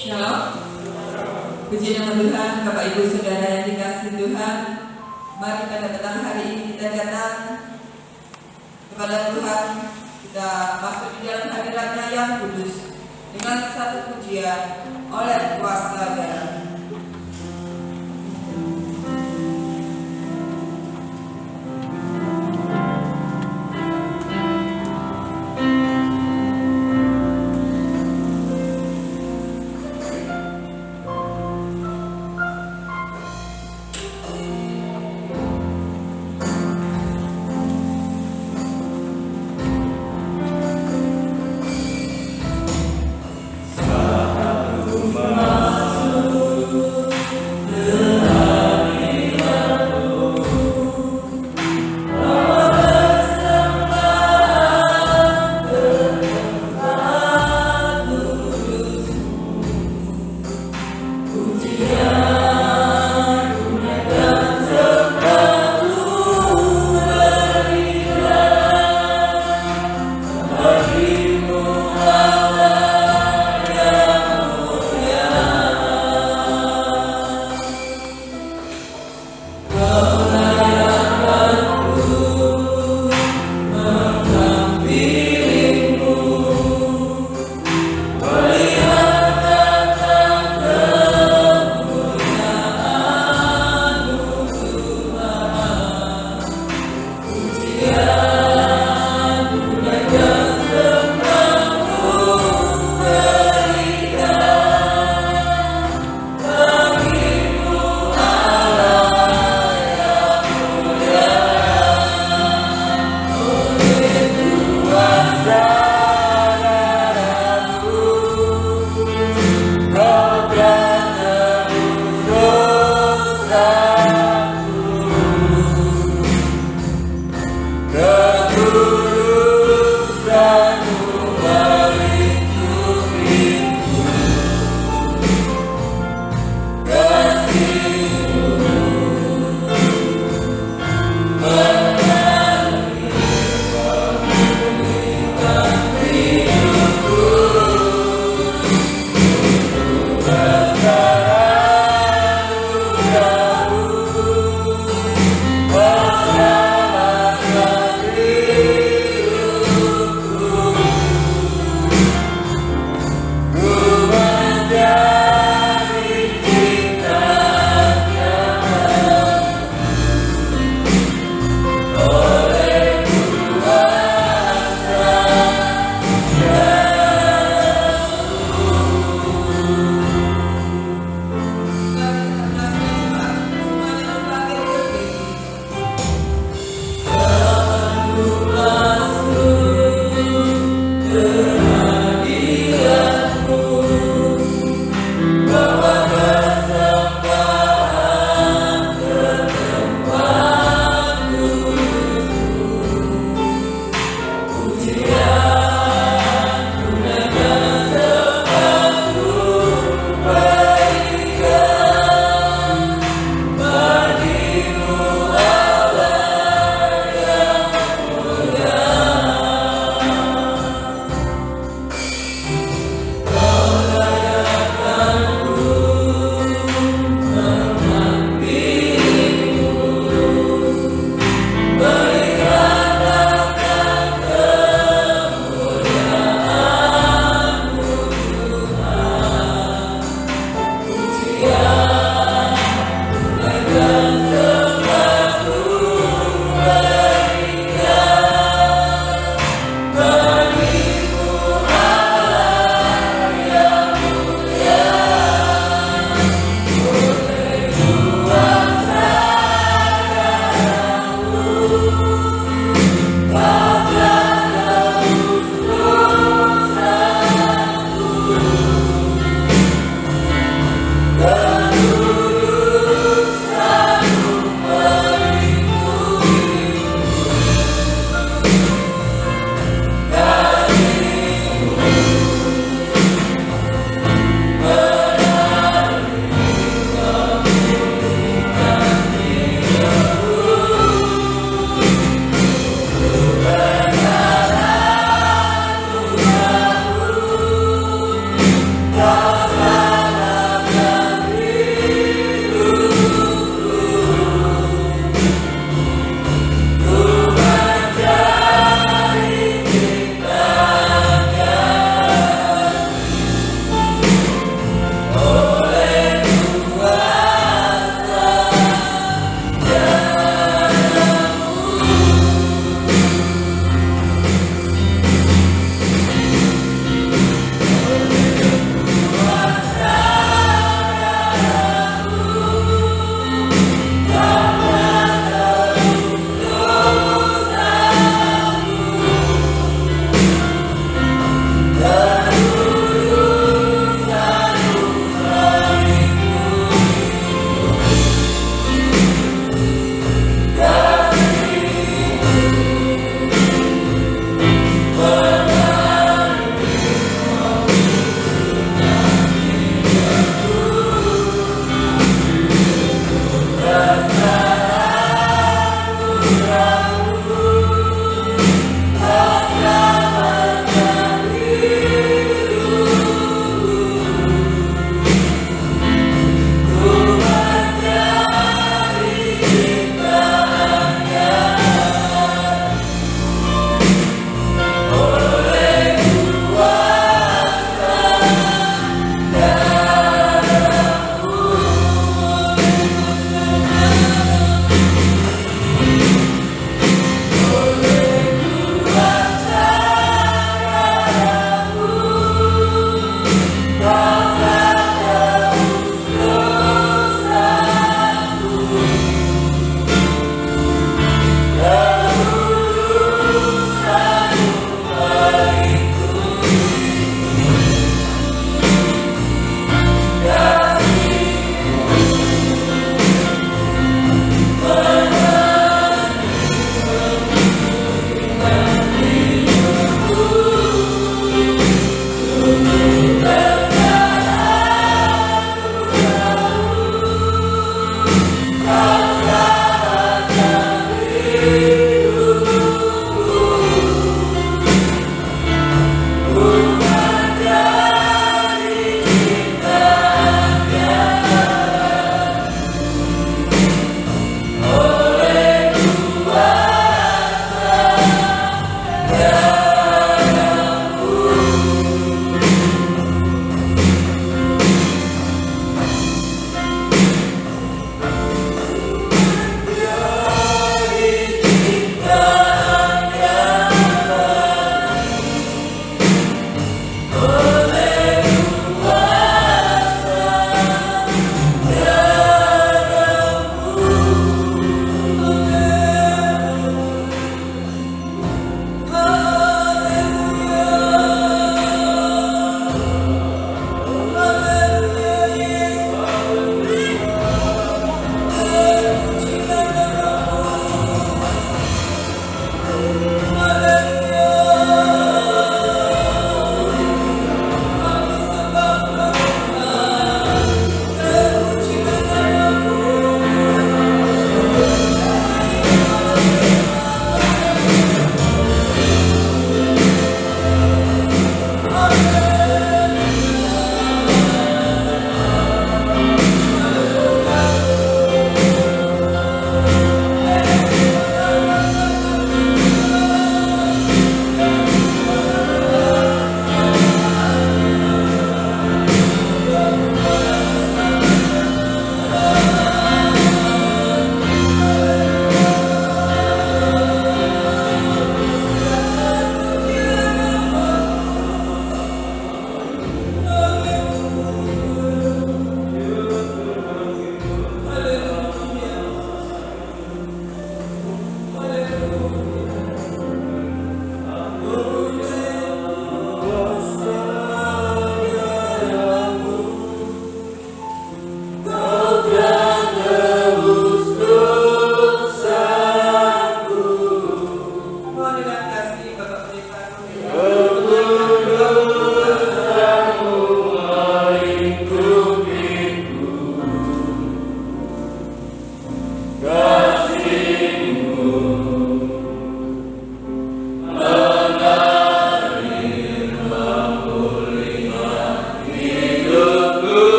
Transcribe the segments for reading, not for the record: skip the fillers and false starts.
Shalom. Puji nama Tuhan, Bapak Ibu Saudara yang dikasihi Tuhan. Mari pada petang hari ini kita datang kepada Tuhan. Kita masuk di dalam hadirat-Nya yang kudus dengan satu pujian oleh kuasa darah.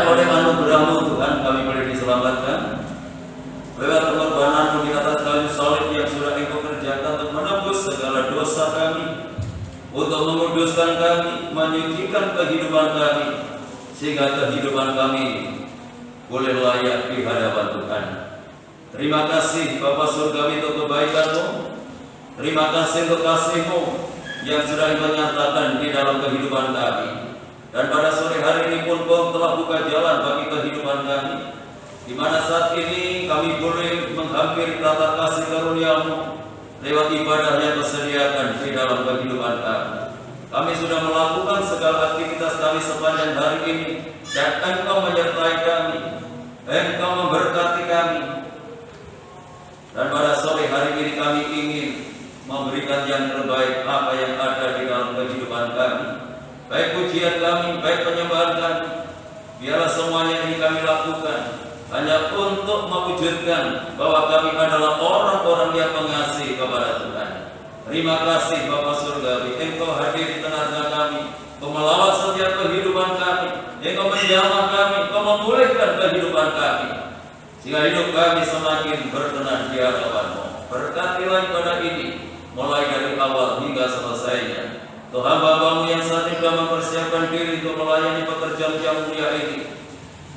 hanya oleh anugerah-Mu Tuhan kami boleh diselamatkan. Lewat pengorbanan-Mu di atas kayu salib yang sudah Engkau kerjakan untuk menebus segala dosa kami, untuk menguduskan kami, menyucikan kehidupan kami, sehingga kehidupan kami boleh layak di hadapan Tuhan. Terima kasih Bapa Surgawi untuk kebaikan-Mu. Terima kasih untuk kasih-Mu yang sudah Engkau nyatakan di dalam kehidupan kami. Dan pada sore hari ini pun Kau telah buka jalan bagi kehidupan kami, di mana saat ini kami boleh menghampiri tata kasih karunia-Mu lewat ibadah yang Kau sediakan di dalam kehidupan kami. Kami sudah melakukan segala aktivitas kami sepanjang hari ini, dan Engkau menyertai kami, Engkau memberkati kami. Dan pada sore hari ini kami ingin memberikan yang terbaik apa yang ada di dalam kehidupan kami, baik pujian kami, baik penyembahan kami. Biarlah semuanya ini kami lakukan hanya untuk mewujudkan bahwa kami adalah orang-orang yang mengasihi kepada Tuhan. Terima kasih Bapa Surgawi, Engkau hadir di tengah-tengah kami, Engkau melawat setiap kehidupan kami, Engkau menjamah kami, Engkau memulihkan kehidupan kami, sehingga hidup kami semakin berkenan di hadapan-Mu. Berkatilah ibadah ini mulai dari awal hingga selesainya. Tuh hamba-Mu yang saat ini sudah mempersiapkan diri untuk melayani pekerjaan yang mulia ini,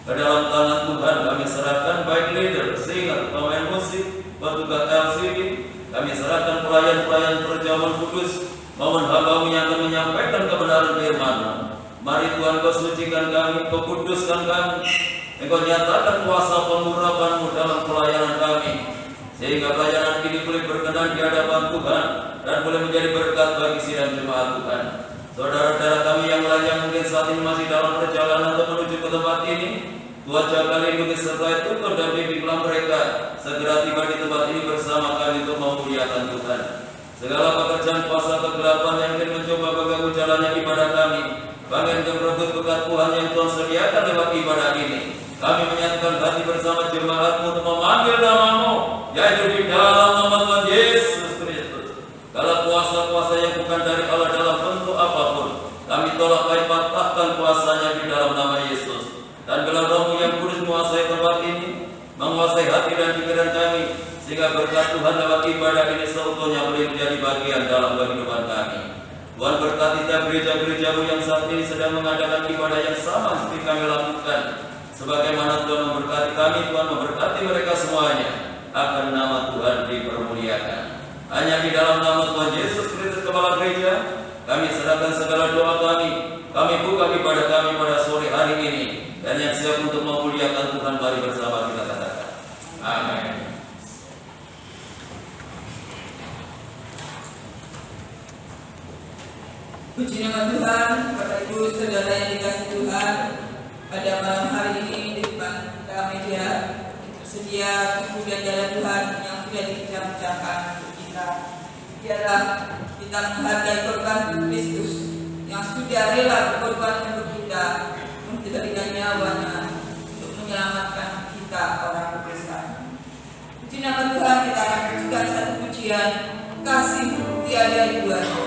ke dalam tangan Tuhan kami serahkan, baik leader, singer, pemain musik, petugas LCD. Kami serahkan pelayan-pelayan perjamuan kudus, maupun hamba-Mu yang akan menyampaikan kebenaran firman-Mu. Mari Tuhan Kau sucikan kami, Kau kuduskan kami, Engkau nyatakan kuasa pengurapan-Mu dalam pelayanan kami, sehingga pelayanan ini boleh berkenan di hadapan Tuhan dan boleh menjadi berkat bagi sidang jemaat Tuhan. Saudara-saudara kami yang lain yang mungkin saat ini masih dalam perjalanan untuk menuju ke tempat ini, Tuhan jaga lindungi sertai tuntun dan bimbinglah mereka segera tiba di tempat ini bersama kami untuk memuliakan Tuhan. Segala pekerjaan kuasa kegelapan yang ingin mencoba mengganggu jalannya ibadah kami, bahkan merebut berkat Tuhan yang Tuhan sediakan lewat ibadah ini, kami menyatukan hati bersama jemaat-Mu untuk memanggil nama-Mu, yaitu di dalam nama Tuhan Yesus Kristus. Kalau kuasa-kuasa yang bukan dari Allah dalam bentuk apapun, kami tolak baik patahkan kuasanya di dalam nama Yesus. Dan bila Roh-Mu yang kudus menguasai tempat ini, menguasai hati dan pikiran kami, sehingga berkat Tuhan lewat ibadah ini seutuhnya boleh menjadi bagian dalam kehidupan kami. Tuhan berkati tiap gereja-gereja-Mu yang saat ini sedang mengadakan ibadah yang sama seperti kami lakukan. Sebagaimana Tuhan memberkati kami, Tuhan memberkati mereka semuanya, akan nama Tuhan dipermuliakan. Hanya di dalam nama Tuhan Yesus Kristus Kepala Gereja, kami serahkan segala doa kami buka ibadah kami pada sore hari ini, dan yang siap untuk memuliakan Tuhan, mari bersama kita katakan amin. Puji nama Tuhan. Bapak Ibu Saudara yang dikasihi Tuhan, pada malam hari ini di depan meja tersedia buku dan jalan Tuhan yang sudah dipecah-pecahkan untuk kita. Biarlah kita menghargai korban Kristus yang sudah rela berkorban untuk kita, memberikan nyawanya untuk menyelamatkan kita orang berdosa. Puji nama Tuhan. Kita akan pujikan satu pujian, kasih tiada duanya.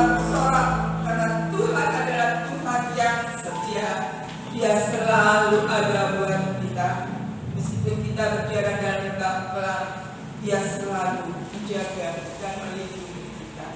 bersorak karena Tuhan adalah Tuhan yang setia. Dia selalu ada buat kita. Meskipun kita berjalan dalam lembah gelap, Dia selalu menjaga dan melindungi kita.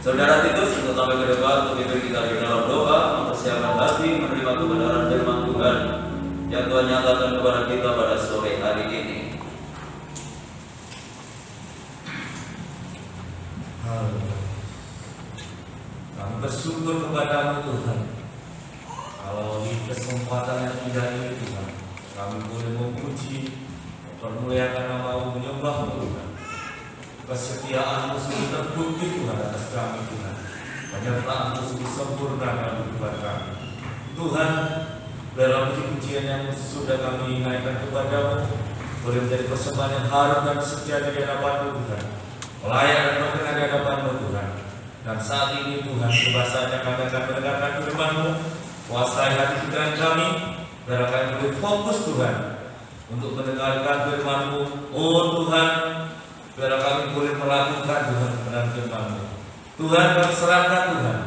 Saudara Titus, untuk sampai ke depan, untuk pimpin kita di dalam doa, mempersiapkan hati, menerima kebenaran firman Tuhan yang Tuhan nyatakan kepada kita pada sore hari ini. Kami bersyukur kepadamu Tuhan, kalau di kesempatan yang indah ini Tuhan, kami boleh memuji, mempermuliakan nama-Mu, menyembah-Mu Tuhan. Kesetiaan-Mu sungguh terbukti Tuhan atas kami Tuhan. Penyertaan-Mu sungguh sempurna dalam kehidupan kami. Tuhan, dalam puji-pujian yang sudah kami naikkan kepadamu, boleh menjadi persembahan yang harum dan sejati di hadapan-Mu Tuhan, layak dan berkenan di hadapan-Mu Tuhan. Dan saat ini Tuhan, kebasahannya kami akan mendengarkan firman-Mu, kuasai hati pikiran kami, biar kami boleh fokus Tuhan untuk mendengarkan firman-Mu. Oh Tuhan, biar kami boleh melakukan Tuhan kebenaran firman-Mu. Tuhan, kami serahkan Tuhan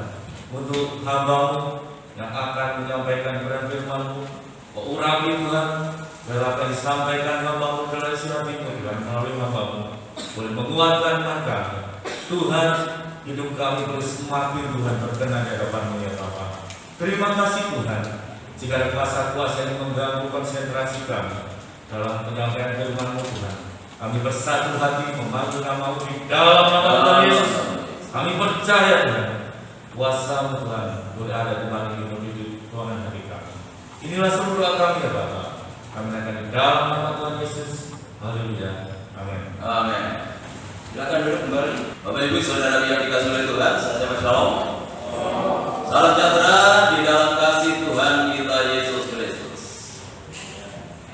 untuk hamba-Mu yang akan menyampaikan kebenaran firman-Mu. Oh urapi Tuhan, biar apa yang disampaikan hamba-Mu dalam sirapimu Tuhan, melalui hamba-Mu boleh menguatkan kami. Tuhan, hidup kami boleh semakin Tuhan berkenan di hadapan-Mu ya Bapa. Terima kasih Tuhan, jika ada kuasa-kuasa yang mengganggu konsentrasi kami dalam penyampaian firman-Mu Tuhan, kami bersatu hati memanggil nama-Mu di dalam nama Tuhan Yesus. Kami percaya Tuhan, kuasa-Mu Tuhan boleh ada di mana ini menuju ruangan hati kami. Inilah seluruh doa kami ya Bapa. Kami akan di dalam nama Tuhan Yesus. Haleluya. Amin. Amin. Silakan duduk kembali. Bapak Ibu Saudara yang dikasihi oleh Tuhan, saya Shalom. Salam sejahtera di dalam kasih Tuhan kita Yesus Kristus.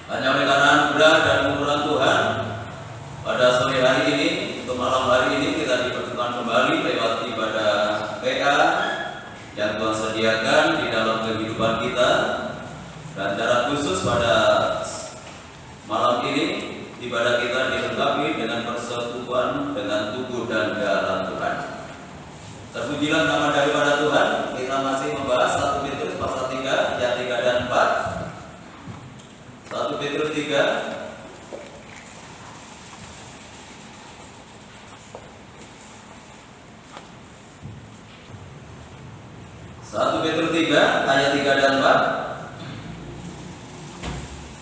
Hanya oleh karena anugerah dan kemurahan Tuhan, pada sore hari ini, untuk malam hari ini kita dipertemukan kembali lewat ibadah PA yang Tuhan sediakan di dalam kehidupan kita. Dan secara khusus pada malam ini ibadah kita dilengkapi dengan persekutuan dengan tubuh dan darah Tuhan. Terpujilah nama daripada Tuhan. Kita masih membahas 1 Petrus pasal 3 ayat 3 dan 4. 1 Petrus 3 1 Petrus 3 ayat 3 dan 4.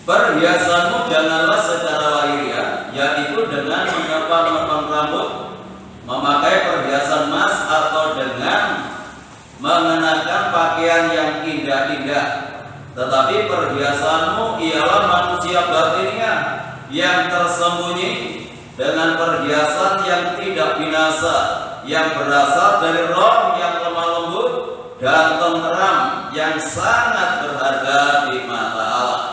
Perhiasanmu janganlah secara lahiriah, yaitu dengan mengepang-ngepang rambut, memakai perhiasan emas, atau dengan mengenakan pakaian yang indah-indah. Tetapi perhiasanmu ialah manusia batinnya yang tersembunyi dengan perhiasan yang tidak binasa, yang berasal dari roh yang lemah lembut dan tenteram, yang sangat berharga di mata Allah.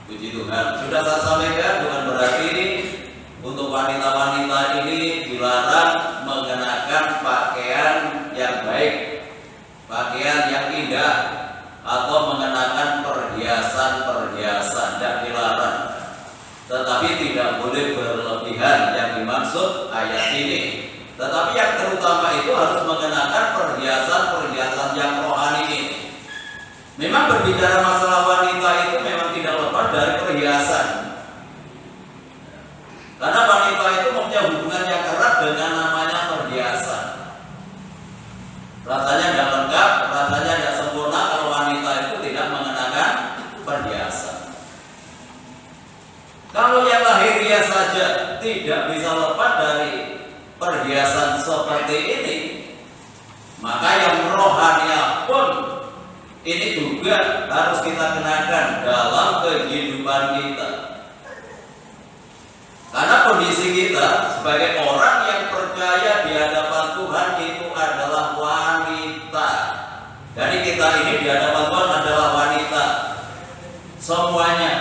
Puji Tuhan. Sudah saya sampaikan, bukan berarti untuk wanita-wanita ini dilarang mengenakan pakaian yang baik, pakaian yang indah, atau mengenakan perhiasan-perhiasan, dan dilarang. Tetapi tidak boleh berlebihan yang dimaksud ayat ini. Tetapi yang terutama itu harus mengenakan perhiasan-perhiasan yang rohani ini. Memang berbicara masalah wanita itu memang tidak lepas dari perhiasan. Karena wanita itu mempunyai hubungan yang erat dengan namanya perhiasan. Rasanya tidak lengkap, rasanya tidak sempurna kalau wanita itu tidak mengenakan perhiasan. Kalau yang lahiriah saja tidak bisa lepas dari perhiasan seperti ini, maka yang rohania pun ini juga harus kita kenakan dalam kehidupan kita. Karena kondisi kita sebagai orang yang percaya di hadapan Tuhan itu adalah wanita. Jadi kita ini di hadapan Tuhan adalah wanita semuanya.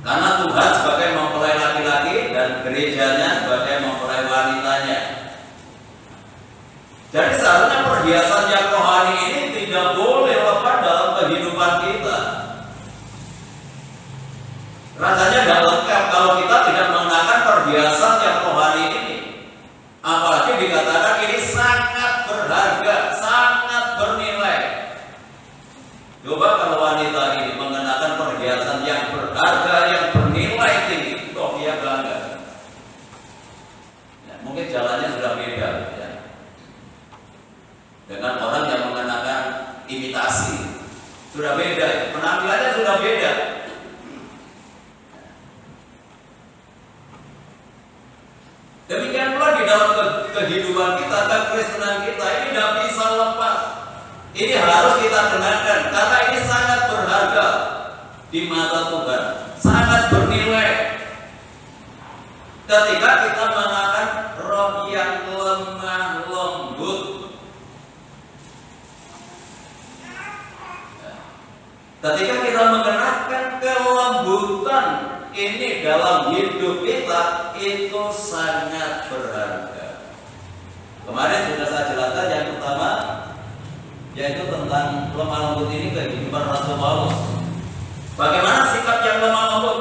Karena Tuhan sebagai mempelai laki-laki dan gerejanya sebagai mempelai wanitanya. Jadi seharusnya perhiasan yang rohani ini tidak boleh lepas dalam kehidupan kita. Rasanya tidak lengkap kalau kita tidak mengenakan perhiasan yang rohani ini. Apalagi dikatakan ini sangat berharga, Demikian pula di dalam kehidupan kita, kekristenan kita ini tidak bisa lepas. Ini harus kita kenakan karena ini sangat berharga di mata Tuhan, sangat bernilai. Ketika kita mengatakan roh yang lemah lembut, ketika kita mengenakan kelembutan ini dalam hidup kita, itu sangat berharga. Kemarin sudah saya jelaskan yang pertama, yaitu tentang lemah lembut ini kehidupan Rasul Paulus. Bagaimana sikap yang lemah lembut?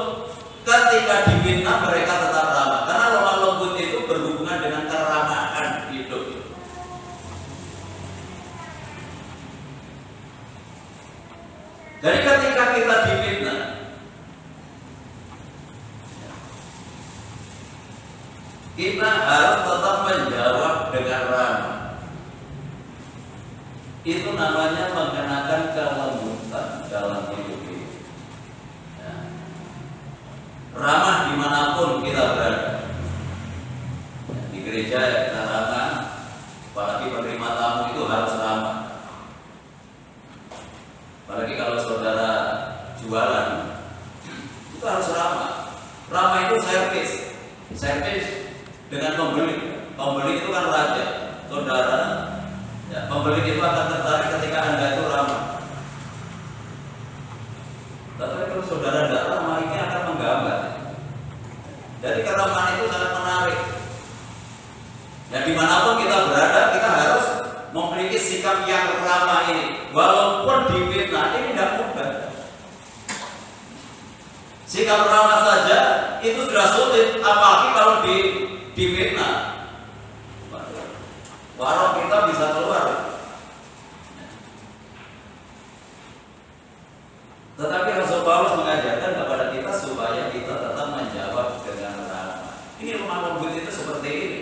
Ketika difitnah mereka tetap ramah, karena lemah lembut itu berhubungan dengan keramahan hidup. Jadi ketika kita difitnah, kita harus tetap menjawab dengan ramah. Itu namanya mengenakan kelembutan dalam hidup ini. Ya. Ramah dimanapun kita berada. Ya, di gereja ya kita ramah, apalagi penerima tamu itu harus ramah. Apalagi kalau saudara jualan, itu harus ramah. Ramah itu servis dengan pembeli. Pembeli itu kan raja, saudara. Ya, pembeli itu akan tertarik ketika Anda itu ramah. Tetapi kalau saudara tidak ramah, ini akan menggambar. Jadi keramahan itu sangat menarik. Dan dimanapun kita berada, kita harus memiliki sikap yang ramah ini. Walaupun difitnah, ini tidak mudah. Sikap ramah saja itu sudah sulit, apalagi kalau difitnah. Warung kita bisa keluar. Tetapi Rasul Paulus mengajarkan kepada kita supaya kita tetap menjawab dengan ramah. Ini lemah lembut itu seperti ini.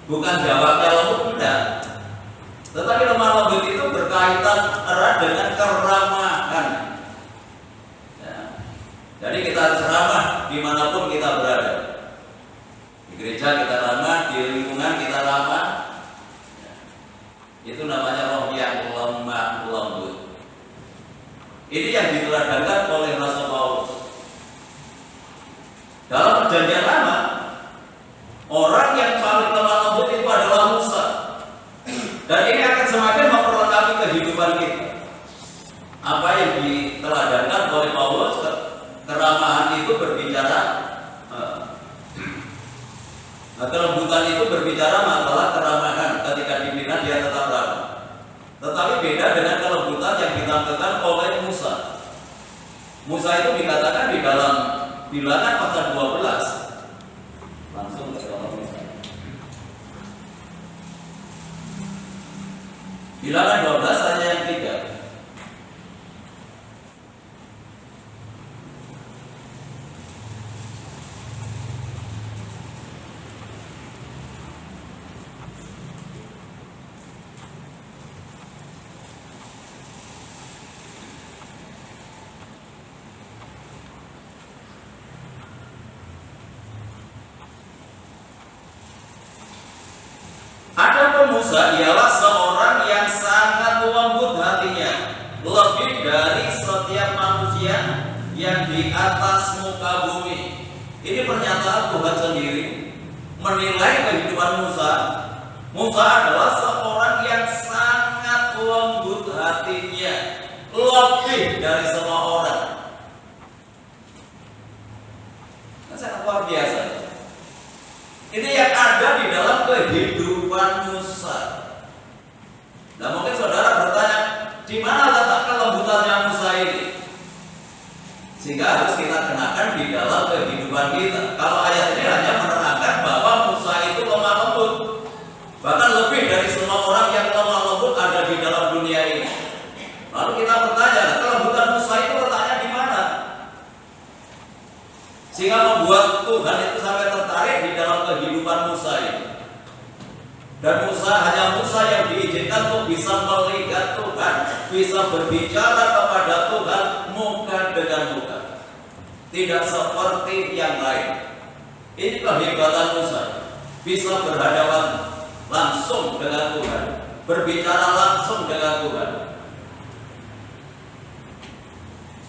Bukan jawabnya lembut, tidak. Tetapi lemah lembut itu berkaitan erat dengan keramahan. Jadi kita harus ramah dimanapun kita berada. Di gereja kita ramah, di lingkungan kita ramah. Itu namanya roh yang lemah lembut. Ini yang diteladankan oleh Rasul Paulus. Dalam perjanjian lama, orang yang paling lemah lembut itu adalah Musa. Dan ini akan semakin memperlengkapi kehidupan kita. Apa yang diteladankan oleh Paulus, keramahan itu berbicara, kelembutan itu berbicara masalah keramahan. Ketika dibina dia tetap ramah. Tetapi beda dengan kelembutan yang ditampilkan oleh Musa. Musa itu dikatakan di dalam Bilangan pasal 12. Langsung ke dalam Musa. Bilangan 12 ayat yang 3. Adapun Musa ialah seorang yang sangat lembut hatinya, lebih dari setiap manusia yang di atas muka bumi. Ini pernyataan Tuhan sendiri menilai kehidupan Musa. Musa adalah seorang yang sangat lembut hatinya, lebih dari semua orang. Sangat luar biasa. Ini yang ada di dalam kehidupan Musa. Nah, mungkin saudara bertanya, di mana letak kelembutannya Musa ini? Sehingga harus kita kenakan di dalam kehidupan kita. Kalau ayat ini hanya menerangkan bahwa Musa itu lemah lembut, bahkan lebih dari semua orang yang lemah lembut ada di dalam dunia ini. Lalu kita bertanya, kelembutan Musa itu letaknya di mana? Sehingga membuat Tuhan itu sampai tertarik di dalam kehidupan Musa ini. Dan hanya Musa yang diizinkan untuk bisa melihat Tuhan, bisa berbicara kepada Tuhan muka dengan muka. Tidak seperti yang lain. Ini kehebatan Musa, bisa berhadapan langsung dengan Tuhan, berbicara langsung dengan Tuhan.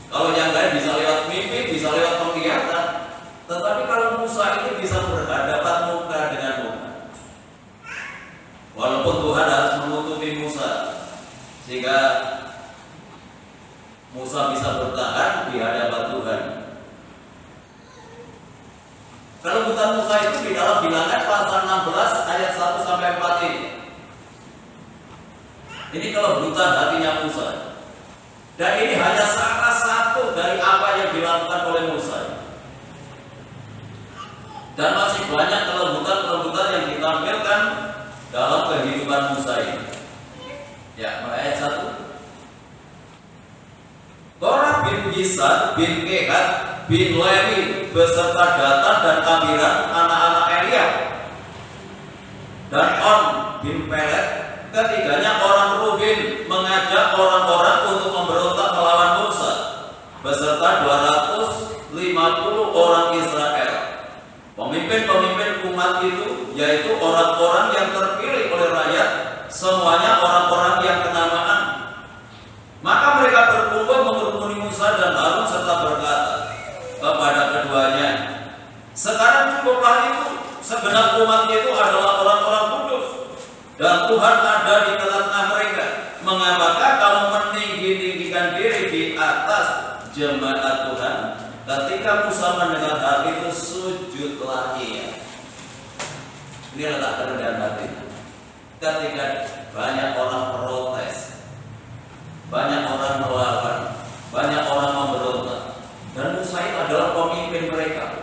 Kalau yang lain bisa lewat mimpi, bisa lewat penglihatan, tetapi kalau Musa ini bisa berhadapan muka dengan muka. Walaupun Tuhan harus menutupi Musa sehingga Musa bisa bertahan di hadapan Tuhan. Kelembutan Musa itu di dalam Bilangan pasal 16 ayat 1 sampai 4 ini. Ini kelembutan hatinya Musa. Dan ini hanya salah satu dari apa yang dilakukan oleh Musa. Dan masih banyak kelembutan-kelembutan yang ditampilkan dalam kehidupan Musa ini. Ya, ayat 1. Korah bin Yisan bin Kehat bin Lewi beserta Datan dan Abiram anak-anak Eliab dan On bin Pelet, ketiganya orang Ruben, mengajak orang-orang untuk memberontak melawan Musa beserta 250 orang Israel. Pemimpin-pemimpin umat itu yaitu orang-orang yang terpilih oleh rakyat, semuanya orang-orang yang kenamaan. Maka mereka berkumpul mengerumuni Musa dan Harun serta berkata kepada keduanya, sekarang cukuplah itu, segenap umat itu adalah orang-orang kudus dan Tuhan ada di tengah-tengah mereka. Mengapakah kamu meninggi-tinggikan diri di atas jemaat Tuhan? Ketika Musa mendengar hal itu, sujudlah ia. Ini letak kerendahan hati. Ketika banyak orang protes, banyak orang melawan, banyak orang memberontak, dan Musa itu adalah pemimpin mereka.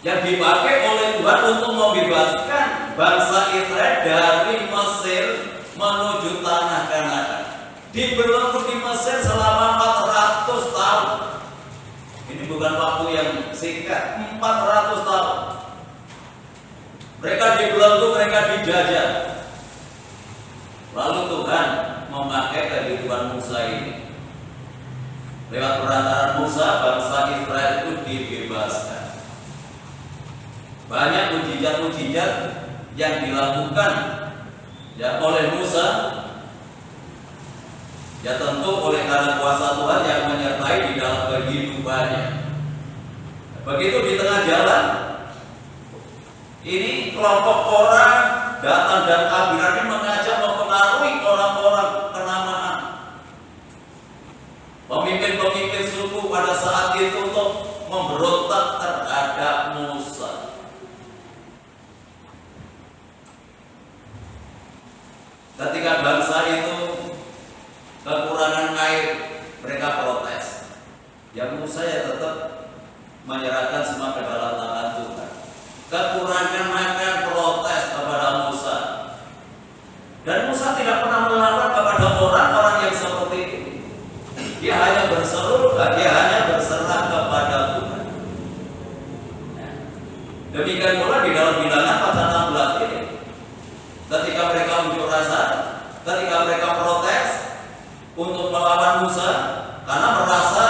Yang dipakai oleh Tuhan untuk membebaskan bangsa Israel dari Mesir menuju tanah Kanaan. Dibelenggu di Mesir selama 400 tahun. Ini bukan waktu yang singkat, 400 tahun. Mereka dibelenggu, mereka dijajah. Lalu Tuhan memakai kehidupan Musa ini. Lewat perantaraan Musa, bangsa Israel itu dibebaskan. Banyak mujizat-mujizat yang dilakukan oleh Musa, ya tentu oleh karena kuasa Tuhan yang menyertai di dalam kehidupannya. Begitu di tengah jalan, ini kelompok orang Datan dan Abiram ini mengajak mempengaruhi orang-orang kenamaan, pemimpin-pemimpin suku pada saat itu untuk memberontak terhadap Musa. Ketika bangsa itu kekurangan air, mereka protes. Yang Musa ya tetap menyerahkan semua ke dalam tangan Tuhan. Kekurangan makan, protes kepada Musa. Dan Musa tidak pernah melawan kepada orang-orang yang seperti itu. Dia hanya berseru, dia hanya berserah kepada Tuhan. Demikian pula di dalam Bilangan pasal 16 ini. Ketika mereka unjuk rasa, ketika mereka protes untuk melawan Musa karena merasa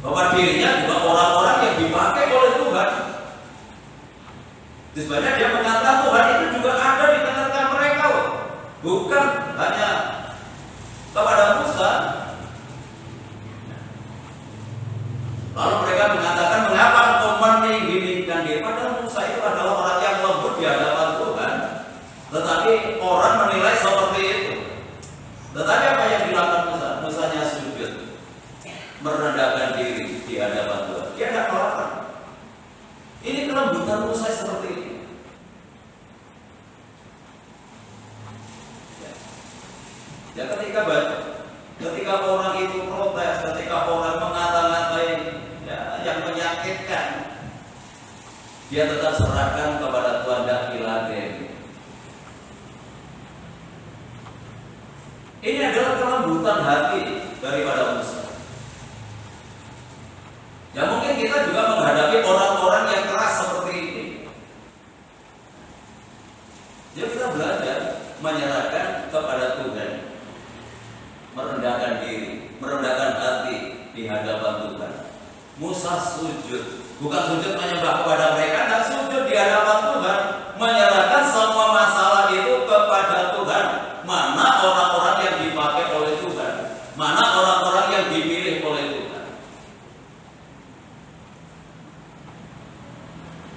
bahwa dirinya juga orang-orang yang dipakai oleh Tuhan. Sebenarnya dia mengatakan Tuhan itu juga ada di tengah-tengah mereka, bukan hanya kepada Musa. Lalu mereka mengatakan, mengapa engkau meninggikan diri? Padahal Musa itu adalah orang yang lembut di hadapan Tuhan, tetapi orang menilai seperti itu. Tetapi apa yang dilakukan Musa? Musanya sujud, merendahkan diri di hadapan Tuhan. Dia tidak melawan. Ini kelembutan Musa seperti ini. Ya ketika orang itu protes, ketika orang mengata-ngatai yang menyakitkan, dia tetap serahkan kepada Tuhan dan diladeni. Ini adalah kelembutan hati daripada Musa. Ya mungkin kita juga menghadapi orang-orang yang keras seperti ini. Ya kita belajar menyerahkan kepada Tuhan, merendahkan diri, merendahkan hati di hadapan Tuhan. Musa sujud, bukan sujud menyembah kepada mereka, dan sujud di hadapan Tuhan, menyerahkan semua masalah itu kepada Tuhan. Mana orang-orang yang dipakai oleh Tuhan, mana orang-orang yang dipilih oleh Tuhan.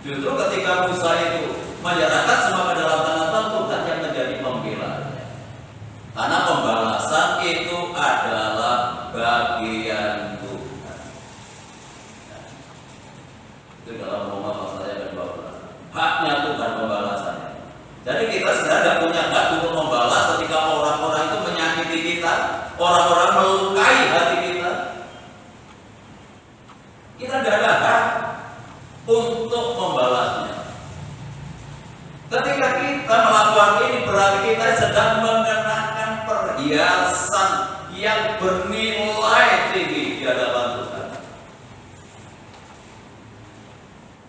Justru ketika Musa itu menyerahkan semua ke dalam tangan Tuhan yang menjadi pembela. Karena pembalasan itu adalah bagian Tuhan. Itu dalam Roma pasal yang ke-12. Haknya Tuhan pembalasannya. Jadi kita sebenarnya tidak punya hak untuk membalas ketika orang-orang itu menyakiti kita, orang-orang melukai hati kita. Kita tidak ada hak untuk membalasnya. Ketika kita melakukan ini berarti kita sedang mengenakan perhiasan yang bernilai tinggi di hadapan Tuhan.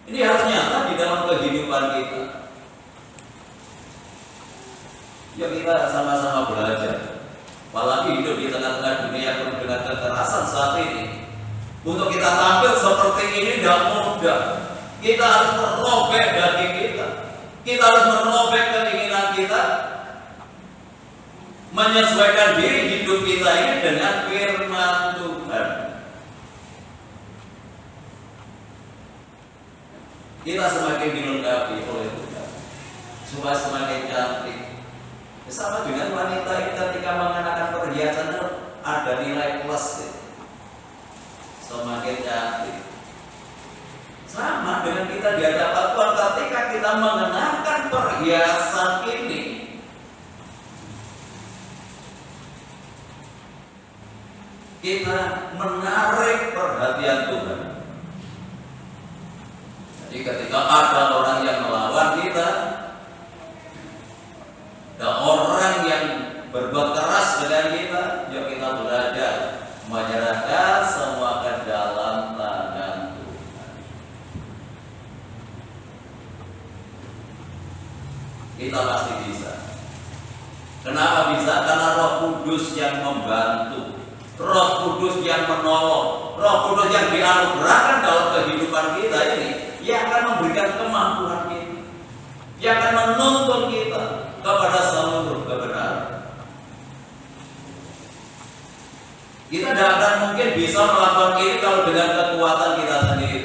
Ini harus nyata di dalam kehidupan kita. Ya kita sama-sama belajar. Apalagi hidup di tengah-tengah dunia yang dengan kekerasan saat ini. Untuk kita tampil seperti ini tidak mudah. Kita harus merobek daging kita. Kita harus merobek keinginan kita, menyesuaikan diri hidup kita ini dengan firman Tuhan. Kita semakin dilengkapi oleh Tuhan, supaya semakin cantik. Sama dengan wanita ini ketika mengenakan perhiasan ada nilai plus. Semakin cantik. Sama dengan kita di hadapan Tuhan ketika kita mengenakan perhiasan ini. Kita menarik perhatian Tuhan. Jadi ketika ada orang yang melawan kita, ada orang yang berbuat keras dengan kita, yuk kita belajar menyerahkan semua ke dalam tangan Tuhan. Kita pasti bisa. Kenapa bisa? Karena Roh Kudus yang membantu, Roh Kudus yang menolong, Roh Kudus yang dianugerahkan dalam kehidupan kita ini, yang akan memberikan kemampuan kita, yang akan menuntun kita kepada seluruh kebenaran. Kita tidak akan mungkin bisa melakukan ini kalau dengan kekuatan kita sendiri.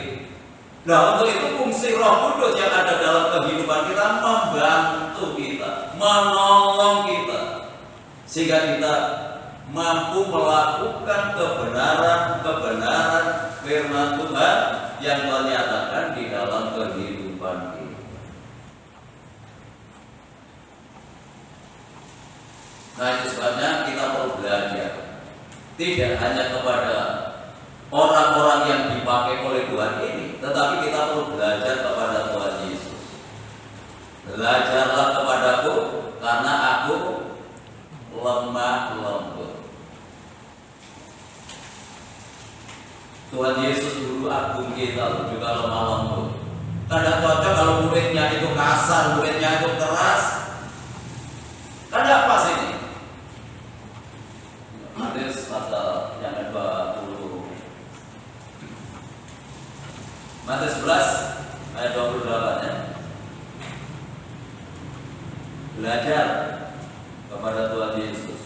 Nah, untuk itu fungsi Roh Kudus yang ada dalam kehidupan kita membantu kita, menolong kita, sehingga kita mampu melakukan kebenaran firman Tuhan yang menyatakan di dalam kehidupan kita. Nah, itu sebabnya kita perlu belajar. Tidak hanya kepada orang-orang yang dipakai oleh Tuhan ini, tetapi kita perlu belajar kepada Tuhan Yesus. Belajarlah kepadaku, karena aku lemah lembut. Tuhan Yesus dulu agung kita, juga lemah lembut. Tidak cocok kalau muridnya itu kasar, muridnya itu keras. Tidak pas ini. Matius pasal yang ke-20. Matius 11 ayat 28 ya. Belajar kepada Tuhan Yesus.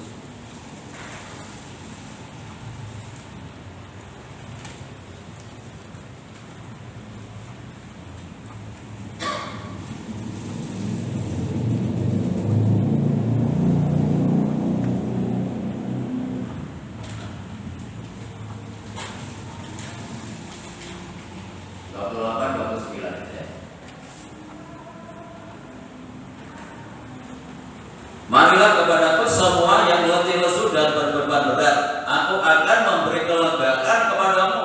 Marilah kepadaku semua yang letih lesu dan berbeban berat, aku akan memberi kelegaan kepadamu.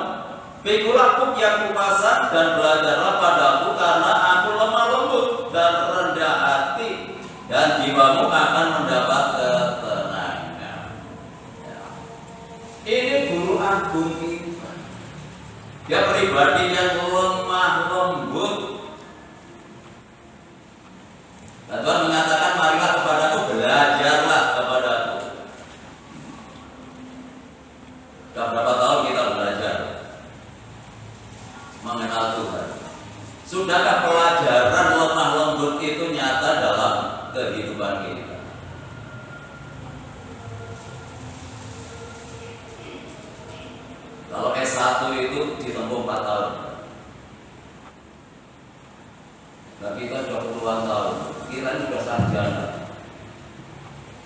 Pikulah kuk yang kupasang dan belajarlah padaku, karena aku lemah lembut dan rendah hati, dan jiwamu akan mendapat ketenangan. Ini guru agung kita. Dia pribadi yang lemah lembut. Dan Tuhan mengatakan, marilah kepadaku, belajarlah kepadaku. Sudah berapa tahun kita belajar? mengenal Tuhan? Sudahkah pelajaran lemah lembut itu nyata dalam kehidupan kita? Kalau S1 itu ditempuh 4 tahun. Nah, kita sudah puluhan tahun, kita ini sudah sarjana,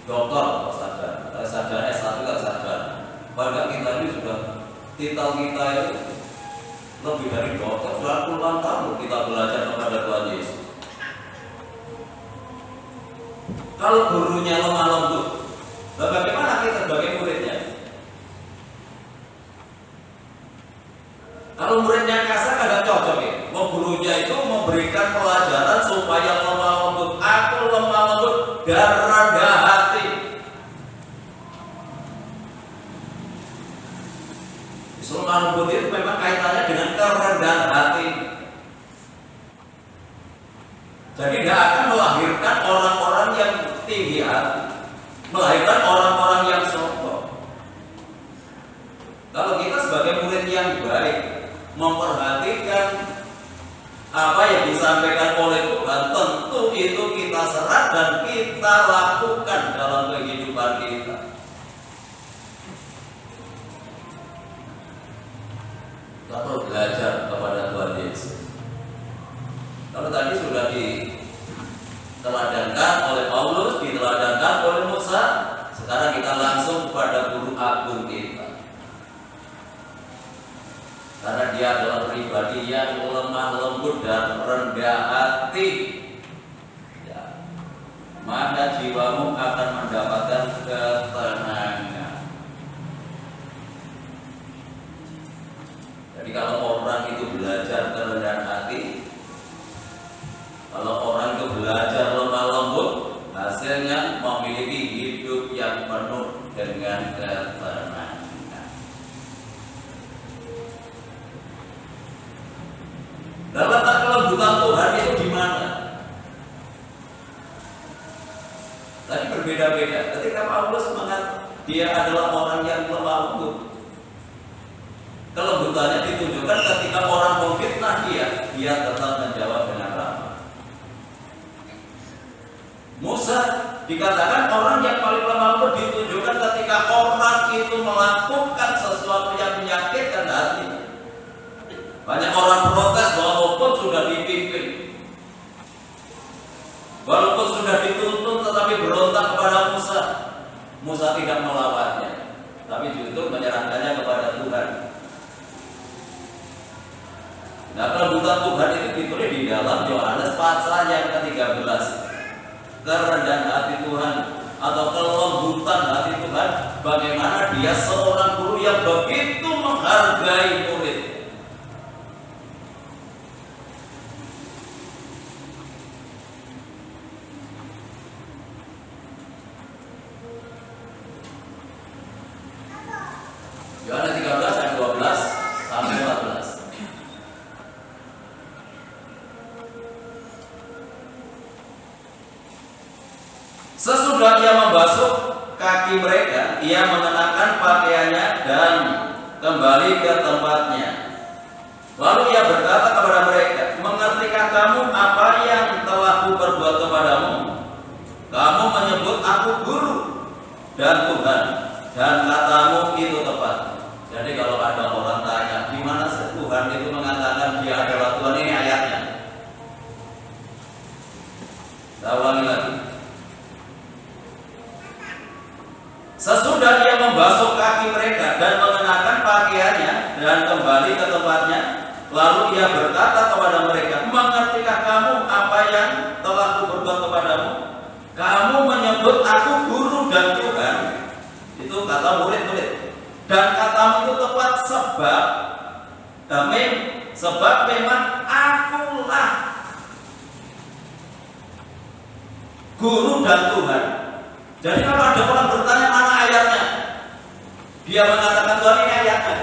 doktor atau sarjana, sarjana S1 kan sarjana. Padahal kita ini sudah titel kita itu lebih dari dokter, sudah puluhan tahun kita belajar kepada Tuhan Yesus. Kalau gurunya lemah lembut, bagaimana kita sebagai muridnya? Kalau muridnya kasar agak cocok ya. Gurunya itu memberikan pelajaran supaya lemah lembut. Aku lemah lembut dan rendah hati. Lemah lembut itu memang kaitannya dengan kerendahan hati. Jadi tidak akan melahirkan orang-orang yang tinggi hati, melahirkan orang-orang yang sombong. Kalau kita sebagai murid yang baik, memperhatikan apa yang disampaikan oleh Tuhan, tentu itu kita serap dan kita lakukan dalam kehidupan kita. Kita perlu belajar kepada Tuhan Yesus. Kalau tadi sudah diteladankan oleh Paulus, diteladankan oleh Musa, sekarang kita langsung kepada guru agung kita. Karena dia adalah pribadi yang lemah lembut dan rendah hati, ya, maka jiwamu akan mendapatkan ketenangan. Jadi kalau orang itu belajar kerendahan hati, kalau orang itu belajar lemah lembut, hasilnya memiliki hidup yang penuh dengan ketenangan. Dan letak kelembutan Tuhan itu di mana? Tadi berbeda-beda. Ketika Paulus mengatakan dia adalah orang yang lemah lembut, kelembutannya ditunjukkan ketika orang memfitnah dia tetap menjawab dengan ramah. Musa dikatakan orang yang paling lemah lembut ditunjukkan ketika orang itu melakukan sesuatu yang menyakitkan hati. Banyak orang protes walaupun sudah dipimpin, walaupun sudah dituntun, tetapi berontak kepada Musa. Musa tidak melawannya, tapi justru menyerahkannya kepada Tuhan. Nah, kelembutan Tuhan itu ditulis di dalam Yohanes pasal yang ke-13. Kerendahan hati Tuhan atau kelembutan hati Tuhan, bagaimana dia seorang guru yang begitu menghargai murid. Yohanes 13 ayat 12 sampai 14. Sesudah ia membasuh kaki mereka, ia mengenakan pakaiannya dan kembali ke tempatnya. Lalu ia berkata kepada mereka, mengertikah kamu apa yang telah kuperbuat kepadamu? Kamu menyebut aku guru dan Tuhan, dan katamu itu tepat. Jadi kalau ada orang tanya, di mana Tuhan itu mengatakan dia adalah Tuhan, ini ayatnya. Saya ulangi lagi. Sesudah dia membasuh kaki mereka dan mengenakan pakaiannya dan kembali ke tempatnya, lalu ia berkata kepada mereka, mengertikah kamu apa yang telah kuperbuat kepadamu? Kamu menyebut aku guru dan Tuhan. Itu kata murid-murid. Dan katamu itu tepat sebab memang akulah guru dan Tuhan. Jadi kalau ada orang bertanya mana ayatnya, dia mengatakan Tuhan, ini ayatnya.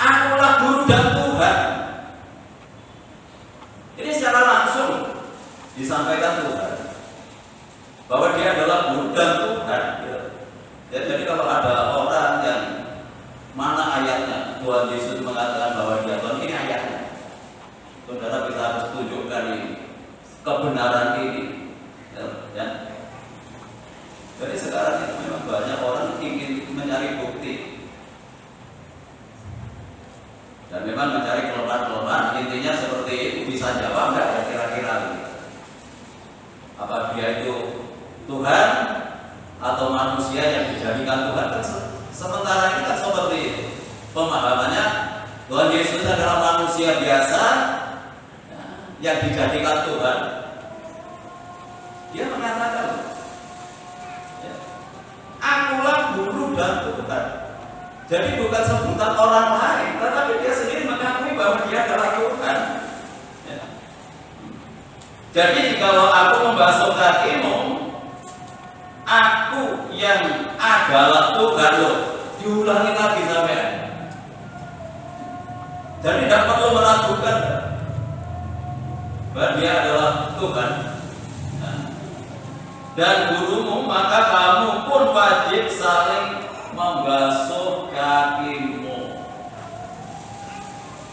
Akulah guru dan Tuhan. Ini secara langsung disampaikan Tuhan bahwa dia adalah guru dan Tuhan. Jadi kalau ada orang yang mana ayatnya Tuhan Tuhan Yesus mengatakan bahwa Dia Tuhan, ini ayatnya. Saudara, kita harus tunjukkan ini, kebenaran ini. Ya. Jadi sekarang itu memang banyak orang ingin mencari bukti. Dan memang mencari kelemahan-kelemahan, intinya seperti itu. Bisa jawab enggak ya kira-kira gitu. Apa dia itu Tuhan atau manusia yang dijadikan Tuhan? Sementara ini kan seperti itu. Pemahamannya Tuhan Yesus adalah manusia biasa yang dijadikan Tuhan. Dia mengatakan, ya, akulah guru dan Tuhan. Jadi bukan sebutan orang lain, tetapi dia sendiri mengakui bahwa dia adalah Tuhan. Ya. Jadi kalau aku membasuh kakimu, aku yang adalah Tuhan loh. Diulangi lagi sampai. Jadi tidak perlu meragukan bahwa dia adalah Tuhan. Dan gurumu, maka kamu pun wajib saling membasuh kakimu.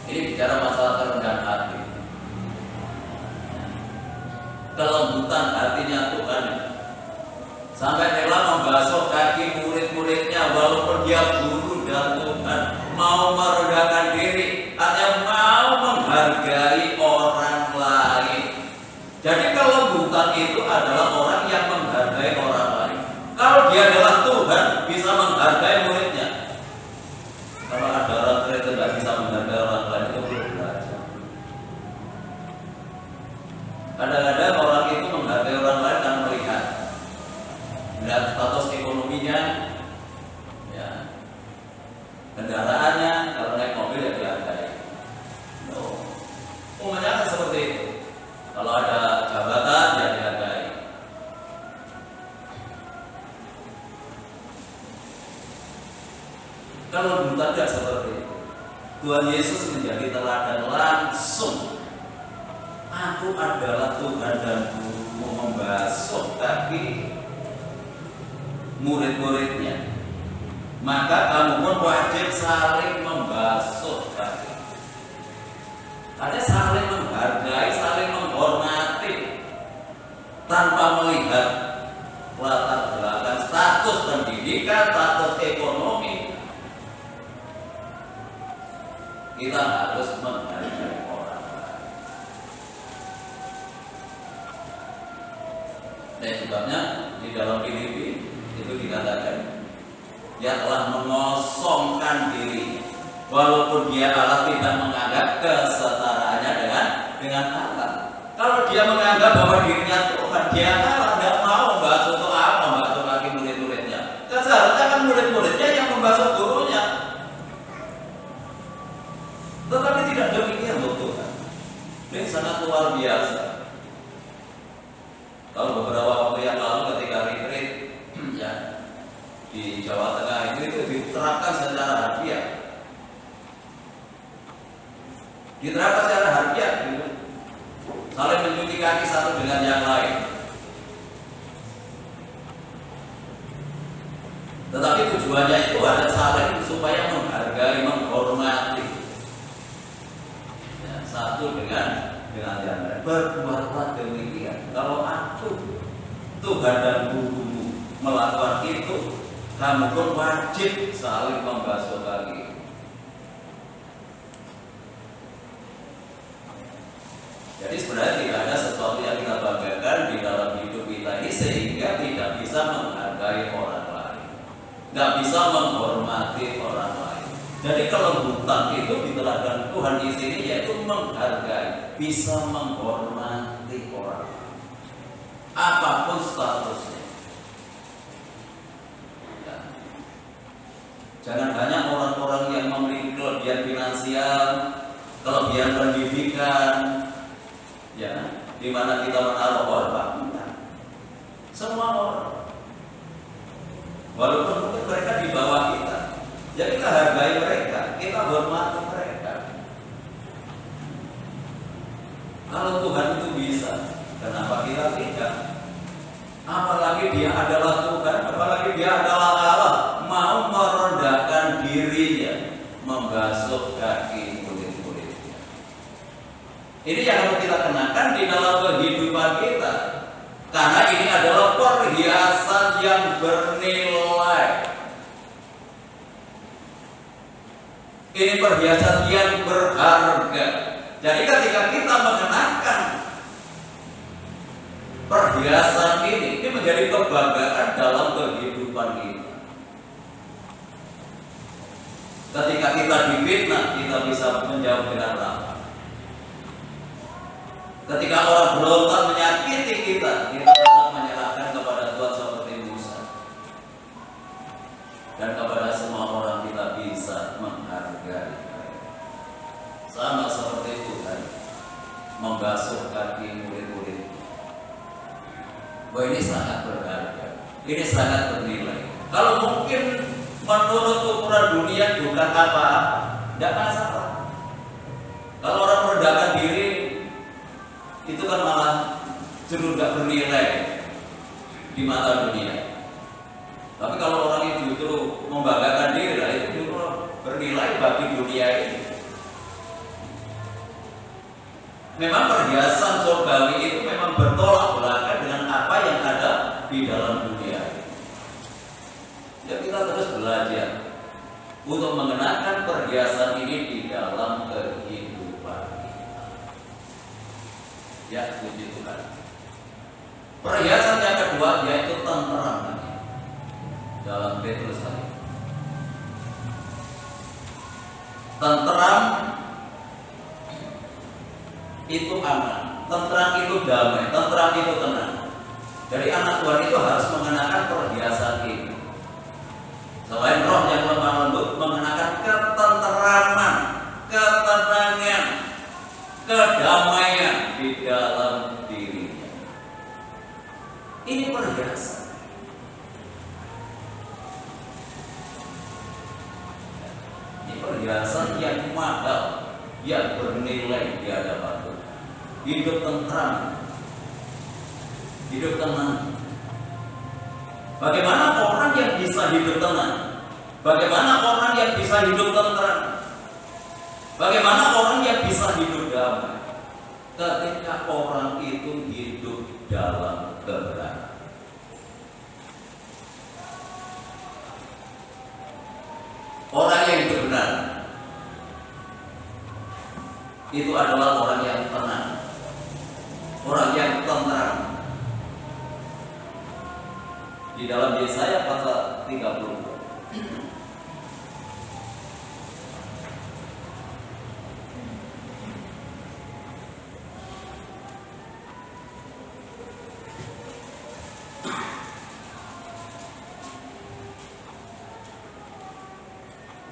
Ini bicara masalah kerendahan hati, kelembutan hatinya Tuhan, sampai rela membasuh kaki murid-muridnya walaupun dia guru dan Tuhan, mau merendahkan diri, artinya mau menghargai orang lain. Jadi kelembutan itu adalah orang yang menghargai orang lain. Kalau dia adalah Tuhan, bisa menghargai muridnya. Kalau ada orang Kristen tidak bisa menghargai orang lain, itu belum belajar. Kadang-kadang orang itu menghargai orang lain karena melihat status ekonominya, ya, kendaraannya. Kalau naik mobil ya dihargai. Umumnya kan seperti itu. Kalau ada jabatan ya dihargai. Kalau buta tidak seperti itu. Tuhan Yesus menjadi teladan langsung. Aku adalah Tuhan dan gurumu, membasuh kaki murid-muridnya. Maka kamu pun wajib saling membasuh kaki. Ada saling menghargai, saling menghormati, tanpa melihat latar belakang, status pendidikan, status ekonomi. Kita harus menghargai orang lain. Dan sebabnya di dalam Filipi itu dikatakan, dia telah mengosongkan diri, walaupun dia Allah tidak menganggap kesetaraannya dengan Allah. Kalau dia menganggap bahwa dirinya Tuhan, dia Allah, tidak mau membasuh untuk apa, membasuh kaki murid-muridnya. Seharusnya kan murid-muridnya yang membasuh gurunya. Tetapi tidak demikian loh Tuhan. Ini sangat luar biasa. Kalau beberapa waktu yang lalu ketika retreat ya, di Jawa Tengah itu diterapkan secara harfiah. Diterapkan secara harfiah, gitu. Saling mencuci kaki satu dengan yang lain. Tetapi tujuannya itu ada saling supaya menghargai, menghormati. Ya, satu dengan yang lain. Berbuatlah demikian. Kalau aku Tuhan dan gurumu melakukan itu, kamu pun wajib saling membasuh kaki. Jadi sebenarnya tidak ada sesuatu yang kita banggakan di dalam hidup kita ini sehingga tidak bisa menghargai orang lain, tidak bisa menghormati orang lain. Jadi kelembutan itu di teladan Tuhan di sini yaitu menghargai, bisa menghormati orang lain, apapun statusnya. Ya. Jangan banyak orang-orang yang memiliki kelebihan finansial, kelebihan pendidikan, ya, di mana kita menaruh orang, semua orang, walaupun mungkin mereka di bawah kita, ya kita hargai mereka, kita hormati mereka. Kalau Tuhan itu bisa, kenapa kita tidak? Apalagi Dia adalah Tuhan, apalagi Dia adalah Allah, mau merendahkan dirinya, membasuh membasuh kaki murid-muridnya. Ini yang harus kita kenakan di dalam kehidupan kita, karena ini adalah perhiasan yang bernilai. Ini perhiasan yang berharga. Jadi ketika kita mengenakan perhiasan ini menjadi kebanggaan dalam kehidupan kita. Ketika kita difitnah, kita bisa menjawab dengan ramah. Ketika orang berontak menyakiti kita tetap menyerahkan kepada Tuhan seperti Musa. Dan kepada semua orang kita bisa menghargai. Sama seperti Tuhan membasuh kaki murid-murid. Wah, ini sangat berharga, ini sangat bernilai. Kalau mungkin menurut ukuran dunia bukan apa-apa, tidak masalah. Kalau orang merendahkan diri, itu kan malah justru tidak bernilai di mata dunia. Tapi kalau orang itu justru membanggakan diri, lah itu justru bernilai bagi dunia ini. Memang perhiasan surgawi itu memang bertolak belakang dengan apa yang ada di dalam dunia. Ya, kita terus belajar untuk mengenakan perhiasan ini di dalam kehidupan kita. Ya, puji Tuhan. Perhiasan yang kedua yaitu tenteram dalam Petrus tadi. Tenteram itu aman, tenteram itu damai, tenteram itu tenang. Jadi anak Tuhan itu harus mengenakan perhiasan ini. Selain roh yang lemah lembut, mengenakan ketenteraman, ketenangan, kedamaian di dalam dirinya. Ini perhiasan. Ini perhiasan yang mahal, yang bernilai di hadapan Tuhan. Hidup tentram, hidup tenang. Bagaimana orang yang bisa hidup tenang? Bagaimana orang yang bisa hidup tentram? Bagaimana orang yang bisa hidup damai? Ketika orang itu hidup dalam kebenaran. Orang yang hidup benar itu adalah orang yang tenang, orang yang tentram. Di dalam Yesaya pasal 30.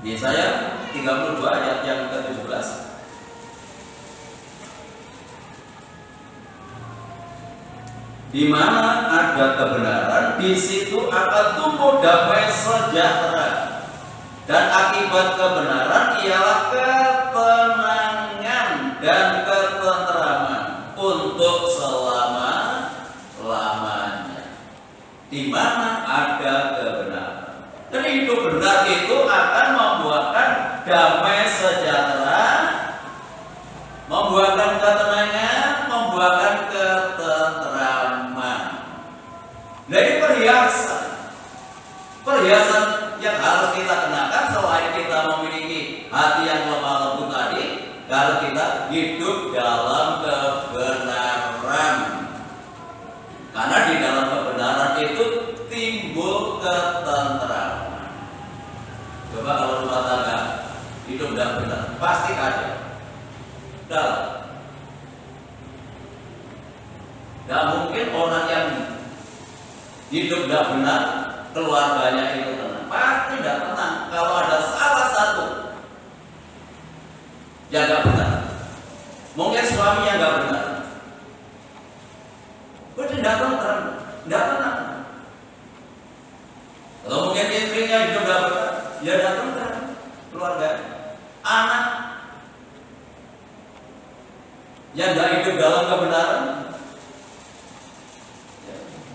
Yesaya 32 ayat yang ke-17. Di mana ada kebenaran, di situ akan tumbuh damai sejahtera. Dan akibat kebenaran ialah ketenangan dan ketenteraman untuk selama-lamanya. Di mana ada kebenaran. Jadi hidup benar itu akan membuahkan damai sejahtera, membuahkan ketenangan, membuahkan ketenteraman. Jadi perhiasan yang harus kita kenakan selain kita memiliki hati yang lemah lembut tadi, kalau kita hidup dalam kebenaran. Karena di dalam kebenaran itu timbul ketenteraman. Coba kalau rumah tangga hidup dalam benar, pasti ada. Dalam. Gak mungkin orang yang hidup tidak benar, keluarganya itu tenang. Pasti tidak tenang kalau ada salah satu yang tidak benar. Mungkin suami yang tidak benar, berarti tidak tenang. Kalau mungkin istrinya hidup tidak benar, ya tidak tenang. Keluarga, anak yang tidak hidup dalam kebenaran.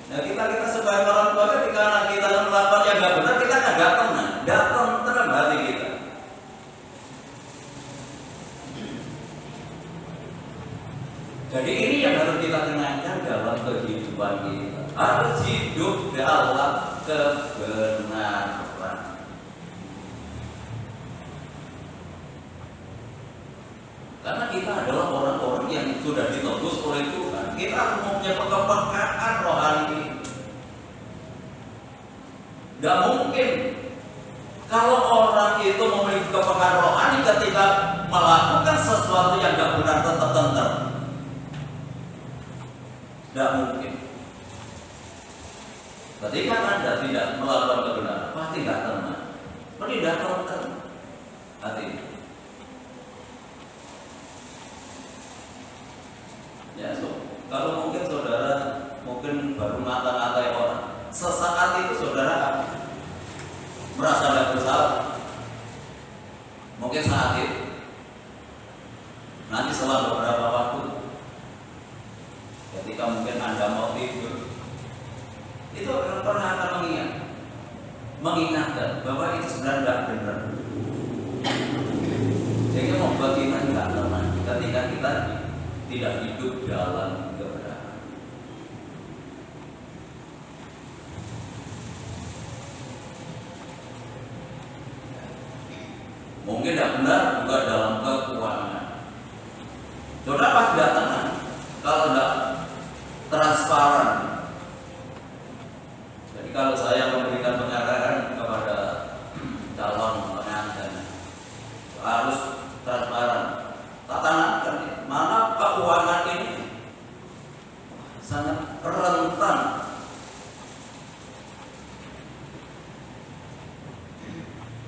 Nah kita sebagai orang tua ketika anak kita melakukan yang nggak benar, kita nggak tenang, nggak tenang hati kita. Jadi ini yang harus kita kenangkan dalam kehidupan kita. Harus hidup dalam kebenaran. Karena kita adalah orang-orang yang sudah ditebus oleh Tuhan. Kita harus mempunyai kepekaan rohani ini. Tidak mungkin kalau orang itu memiliki kepekaan rohani ketika melakukan sesuatu yang tidak benar tetap. Tidak mungkin. Ketika Anda tidak melakukan kebenaran, pasti tidak tenang. Pasti tidak tenang hati. Ya, kalau mungkin saudara baru ngata-ngatai orang, sesaat itu saudara merasa tidak bersalah. Mungkin saat itu, nanti setelah beberapa waktu, ketika mungkin Anda mau tidur, itu pernah akan mengingatkan bahwa itu sebenarnya tidak benar. Jadi membuat kita tidak tenang ketika kita tidak hidup dalam kebenaran. Mungkin tidak benar juga dalam keuangan. Saudara pasti tidak tenang kalau tidak transparan. Jadi kalau saya memberikan pengarahan kepada calon pengantin, harus transparan. Tanamkan mana keuangan ini sangat rentan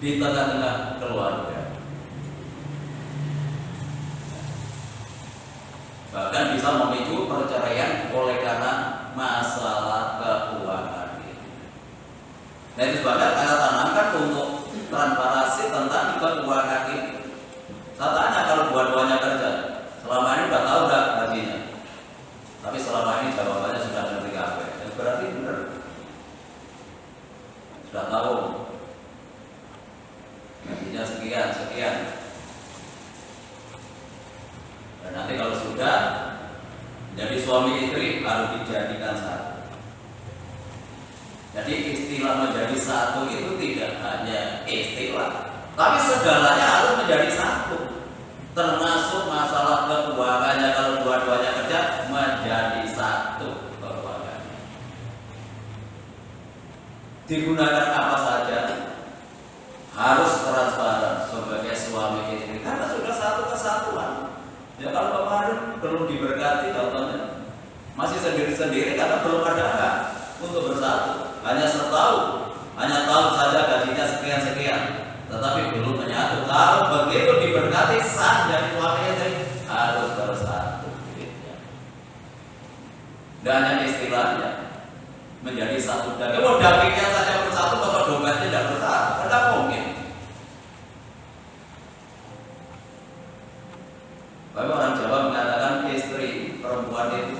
di tengah-tengah keluarga. Bahkan bisa memicu perceraian oleh karena masalah keuangan ini. Dan itu sebabnya saya tanamkan untuk transparansi tentang keuangan ini. Saya tanya kalau dua-duanya kerja, selama ini sudah tahu tidak gajinya? Tapi selama ini jawabannya sudah ngerti kabeh. Berarti benar. Sudah tahu gajinya sekian. Dan nanti kalau sudah jadi suami istri harus dijadikan satu. Jadi istilah menjadi satu itu tidak hanya istilah, tapi segalanya harus menjadi satu. Termasuk masalah keuangannya, kalau dua-duanya kerja menjadi satu keuangannya. Digunakan apa saja harus transparan sebagai suami istri karena sudah satu kesatuan. Ya kalau kemarin belum diberkati contohnya masih sendiri-sendiri karena belum ada hak untuk bersatu. Hanya tahu saja gajinya sekian, tetapi belum menyatu. Kalau begitu diberkati sah dari suami istri harus bersatu. Dan hanya istilahnya menjadi satu. Dan kalau dagingnya saja bersatu, kalau dompetnya tidak bersatu, tidak mungkin. Bapak orang Jawa mengatakan istri perempuan itu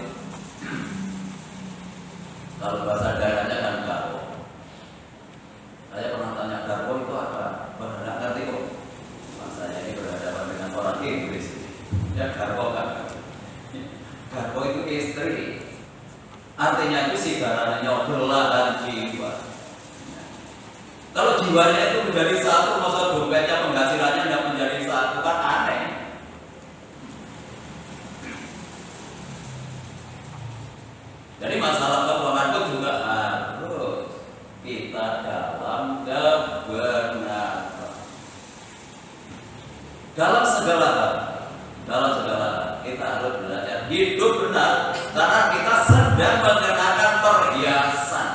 kalau bahasa daerahnya kan garwo. Saya pernah tanya garwo itu apa? Tidak ngerti kok. Saya ini berhadapan dengan orang Inggris. Ya garwo kan. Garwo itu istri. Artinya itu sigarannya belahan jiwa. Kalau jiwanya itu menjadi satu, masa dompetnya penghasilannya tidak menjadi satu, kan aneh. Jadi masalah keuangan itu juga harus kita dalam kebenaran. Dalam segala hal kita harus belajar hidup benar karena kita sedang mengenakan perhiasan.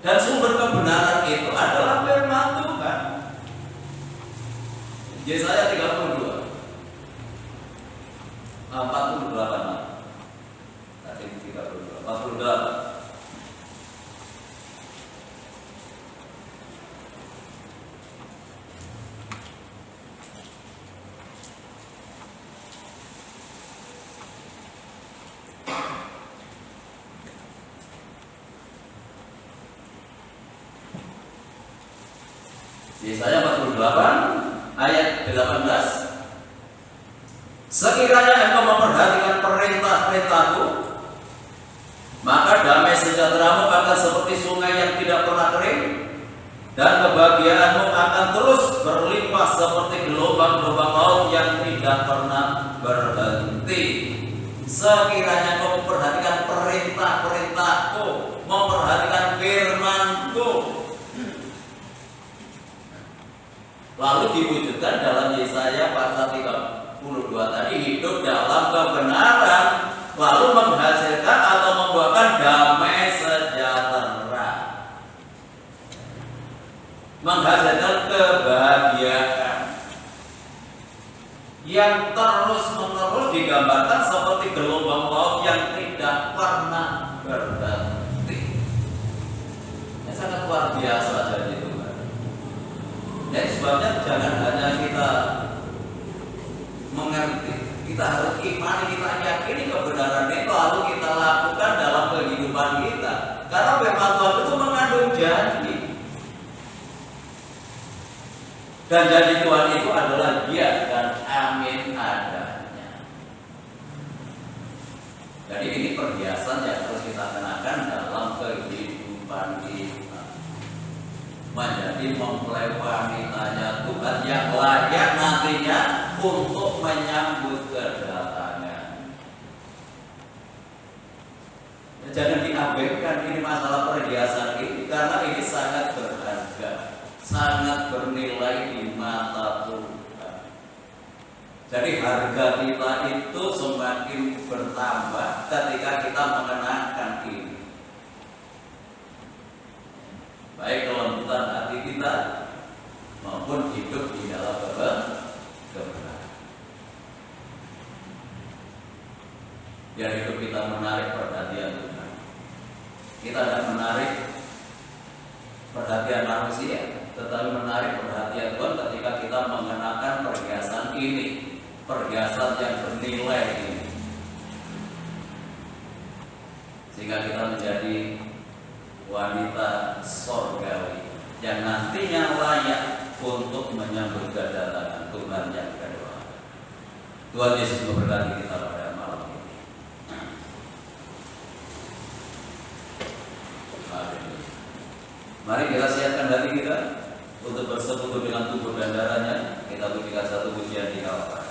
Dan sumber kebenaran itu adalah firman Tuhan. Yesaya 32 48 tadi 32 48. Yesaya 48 ayat 18. Sekiranya engkau memperhatikan perintah-perintahku, maka damai sejahteramu akan seperti sungai yang tidak pernah kering, dan kebahagiaanmu akan terus berlimpah seperti gelombang-gelombang laut yang tidak pernah berhenti. Sekiranya engkau memperhatikan perintah-perintahku, memperhatikan firman-Ku, lalu diwujudkan dalam Yesaya pasal 32 tadi, hidup dalam kebenaran, lalu menghasilkan atau membuahkan damai sejahtera, menghasilkan kebahagiaan yang terus-menerus digambarkan seperti gelombang laut yang tidak pernah berhenti. Ini sangat luar biasa jadi Tuhan. Dan sebabnya jangan hanya kita mengerti, kita harus imani, kita yakini kebenaran itu, lalu kita lakukan dalam kehidupan kita. Karena firman Tuhan itu mengandung janji, dan janji Tuhan itu adalah dia dan amin adanya. Jadi ini perhiasan yang harus kita kenakan dalam kehidupan kita, menjadi mempelai wanitanya Tuhan yang layak nantinya untuk menyambut kedatangan. Jangan diabaikan ini masalah perhiasan ini, karena ini sangat berharga, sangat bernilai di mata Tuhan. Jadi harga kita itu semakin bertambah ketika kita mengenakan ini, baik kelembutan hati kita maupun hidup di dalam kebenaran. Biar hidup kita menarik perhatian Tuhan. Kita tidak menarik perhatian manusia, tetapi menarik perhatian Tuhan ketika kita mengenakan perhiasan ini, perhiasan yang bernilai ini, sehingga kita menjadi wanita sorgawi yang nantinya layak untuk menyambut kedatangan Tuhan yang kedua. Tuhan Yesus memberkati kita pada malam ini. Mari kita siapkan hati kita untuk bersekutu dengan tubuh dan darahnya. Kita berikan satu pujian di halaman.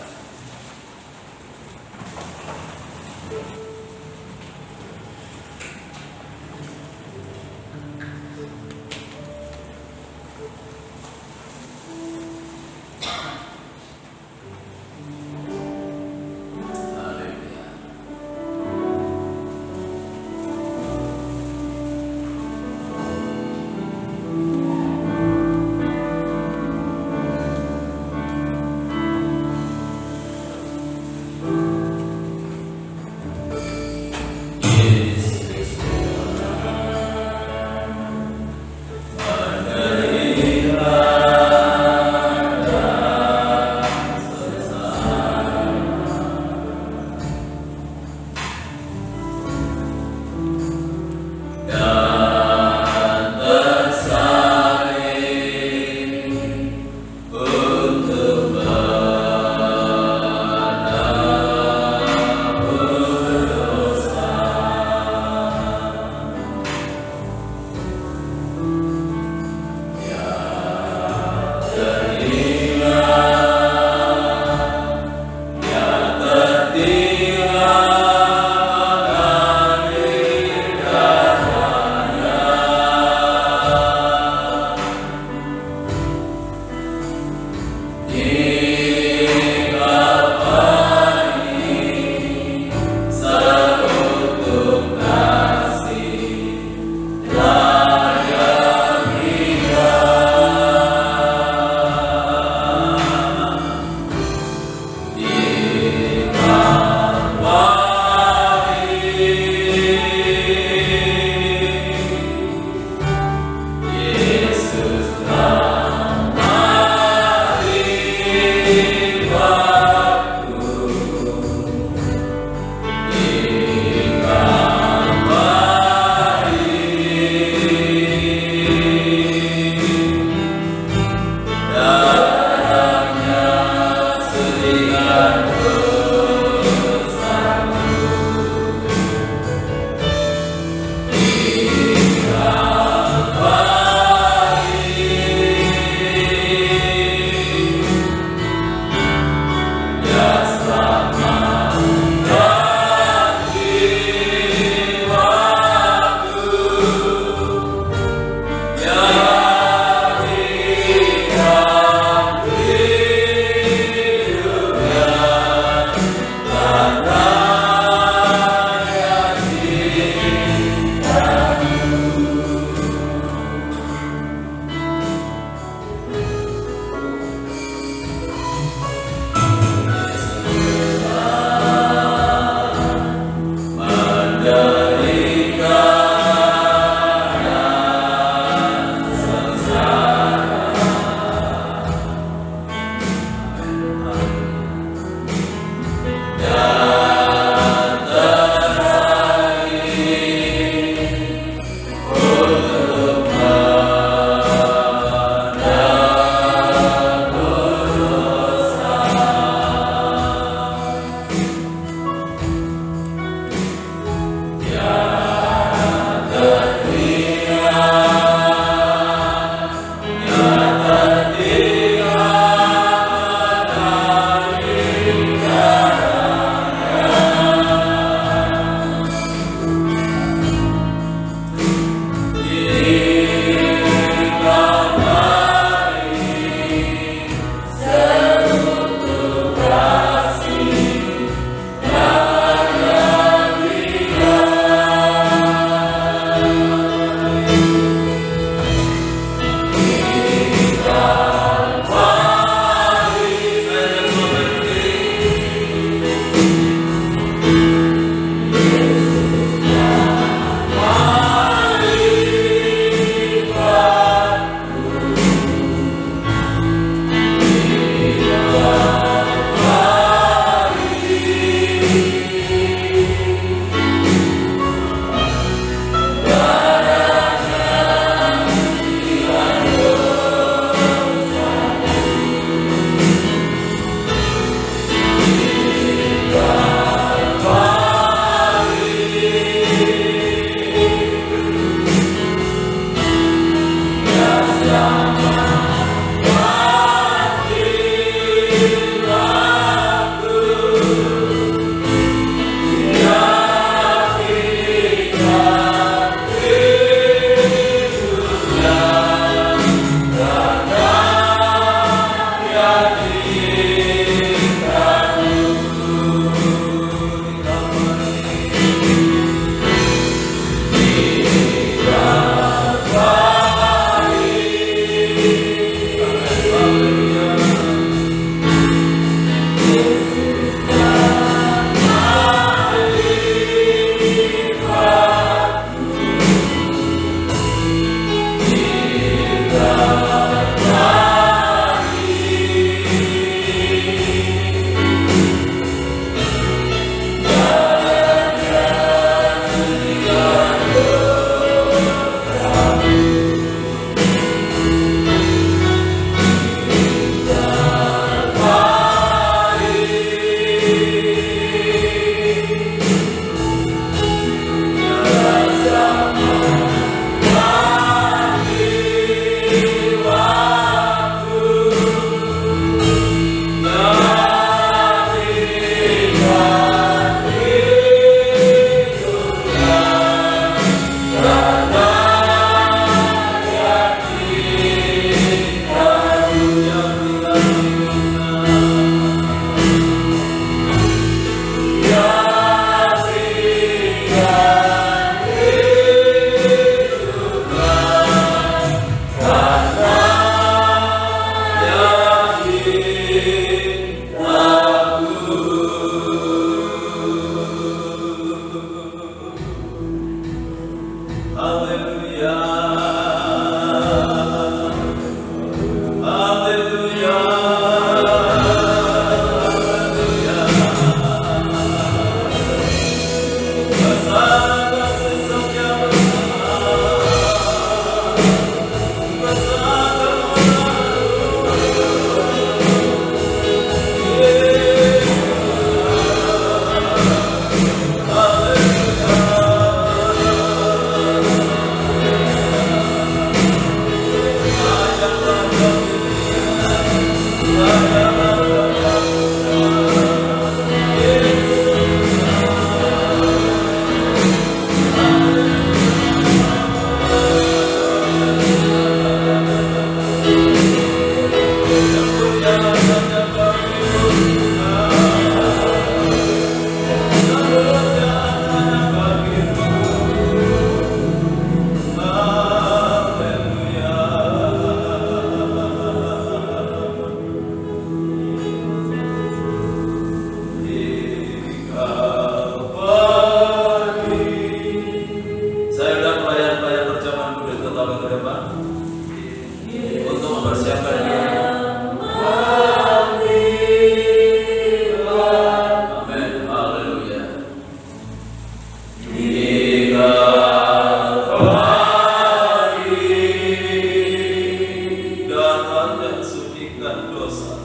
dosa.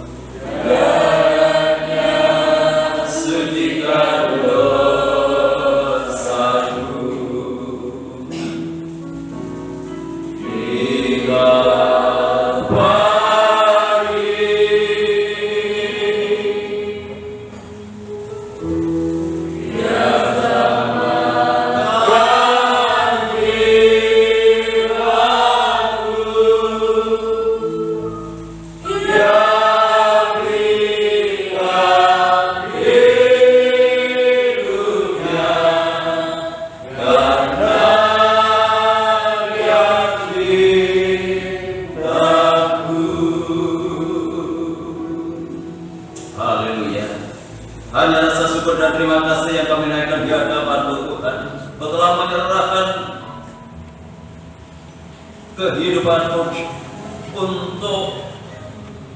Sucikan dosaku. Hingga haleluya. Hanya rasa syukur dan terima kasih yang kami naikkan di hadapan-Mu Tuhan. Kau telah menyerahkan kehidupan-Mu untuk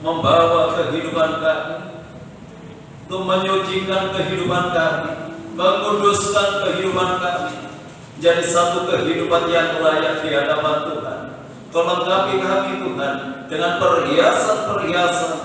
membawa kehidupan kami, untuk menyucikan kehidupan kami, menguduskan kehidupan kami, jadi satu kehidupan yang layak di hadapan Tuhan. Kau lengkapi kami Tuhan dengan perhiasan-perhiasan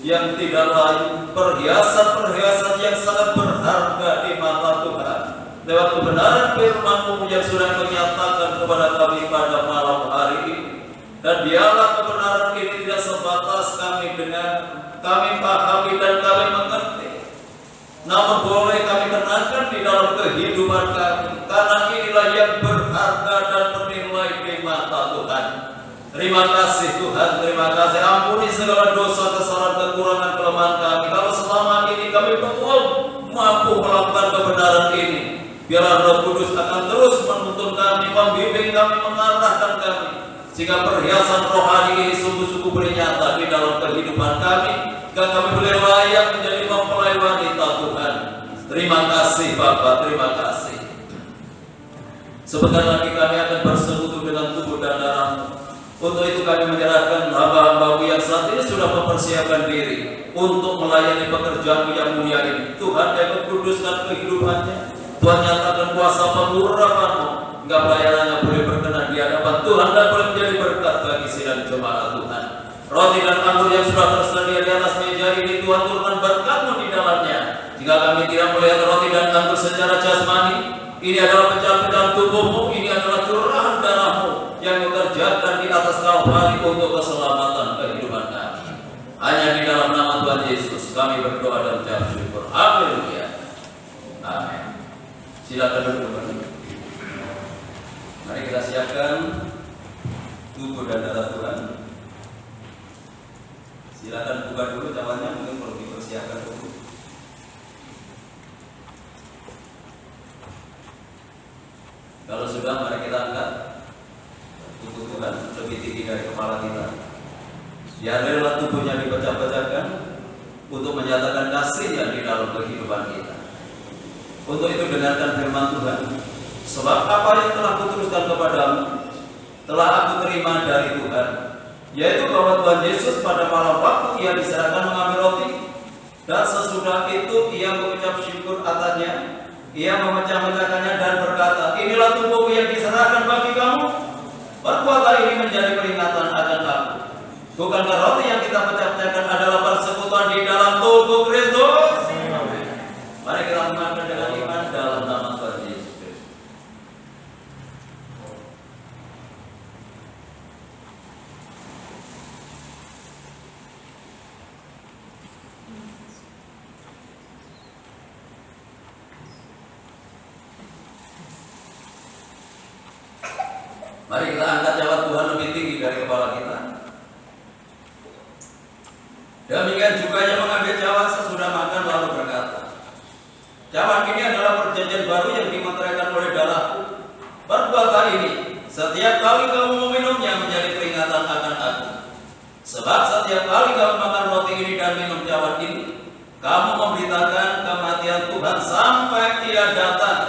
yang tidak lain, perhiasan-perhiasan yang sangat berharga di mata Tuhan. Lewat kebenaran firman-Mu yang sudah Kau nyatakan kepada kami pada malam hari ini. Dan biarlah kebenaran ini tidak sebatas kami dengar, kami pahami dan kami mengerti, namun boleh kami kenakan di dalam kehidupan kami, karena inilah yang berharga dan bernilai di mata Tuhan. Terima kasih Tuhan, terima kasih. Ampuni segala dosa, kesalahan, kekurangan, kelemahan kami. Kalau selama ini kami belum mampu melakukan kebenaran ini, biarlah Roh Kudus akan terus menuntun kami, membimbing kami, mengarahkan kami, sehingga perhiasan rohani ini sungguh-sungguh bernyata di dalam kehidupan kami, dan kami boleh layak menjadi mempelai wanita Tuhan. Terima kasih Bapa, terima kasih. Sebentar lagi kami akan bersekutu dengan tubuh dan darah-Mu. Untuk itu kami menyerahkan hamba-hamba-Mu yang saat ini sudah mempersiapkan diri untuk melayani pekerjaan-Mu yang mulia ini. Tuhan yang kuduskan kehidupannya, Tuhan nyatakan kuasa pengurapan-Mu, hingga pelayanannya boleh berkenan di hadapan Tuhan dan boleh menjadi berkat bagi sidang jemaat Tuhan. Roti dan anggur yang sudah tersedia di atas meja ini, Tuhan turunkan berkat-Mu di dalamnya. Jika kami tidak melihat roti dan anggur secara jasmani, ini adalah pecah-pecahan tubuh-Mu, ini adalah curahan darah-Mu yang dikerjakan di atas Kalvari untuk keselamatan kehidupan kami. Hanya di dalam nama Tuhan Yesus kami berdoa dan ucap syukur. Haleluya. Amin. Silakan duduk kembali. Mari kita siapkan tubuh dan darah Tuhan. Silakan buka dulu cawannya, mungkin perlu dipersiapkan dulu. Kalau sudah, mari kita angkat tubuh Tuhan lebih tinggi dari kepala kita. Biarlah tubuhnya dipecah-pecahkan untuk menyatakan kasih-Nya di dalam kehidupan kita. Untuk itu dengarkan firman Tuhan. Sebab apa yang telah kuteruskan kepadamu telah aku terima dari Tuhan, yaitu bahwa Tuhan Yesus pada malam waktu Ia diserahkan mengambil roti, dan sesudah itu Ia mengucap syukur atasnya. Ia memecah-mecahkannya dan berkata, inilah tubuhku yang diserahkan bagi kamu. Perbuatan ini menjadi peringatan akan aku. Bukankah roti yang kita pecah-pecahkan adalah persekutuan di dalam tubuh Kristus? Mari kita mengaku dengan iman dalam nama Tuhan Yesus Kristus. Mari kita angkat jawab Tuhan lebih tinggi dari kepala kita. Demikian juga yang mengambil cawan sesudah makan lalu berkata, cawan ini adalah perjanjian baru yang dimeteraikan oleh darahku. Perbuatan ini setiap kali kamu meminumnya menjadi peringatan akan aku. Sebab setiap kali kamu makan roti ini dan minum cawan ini, kamu memberitakan kematian Tuhan sampai Ia datang.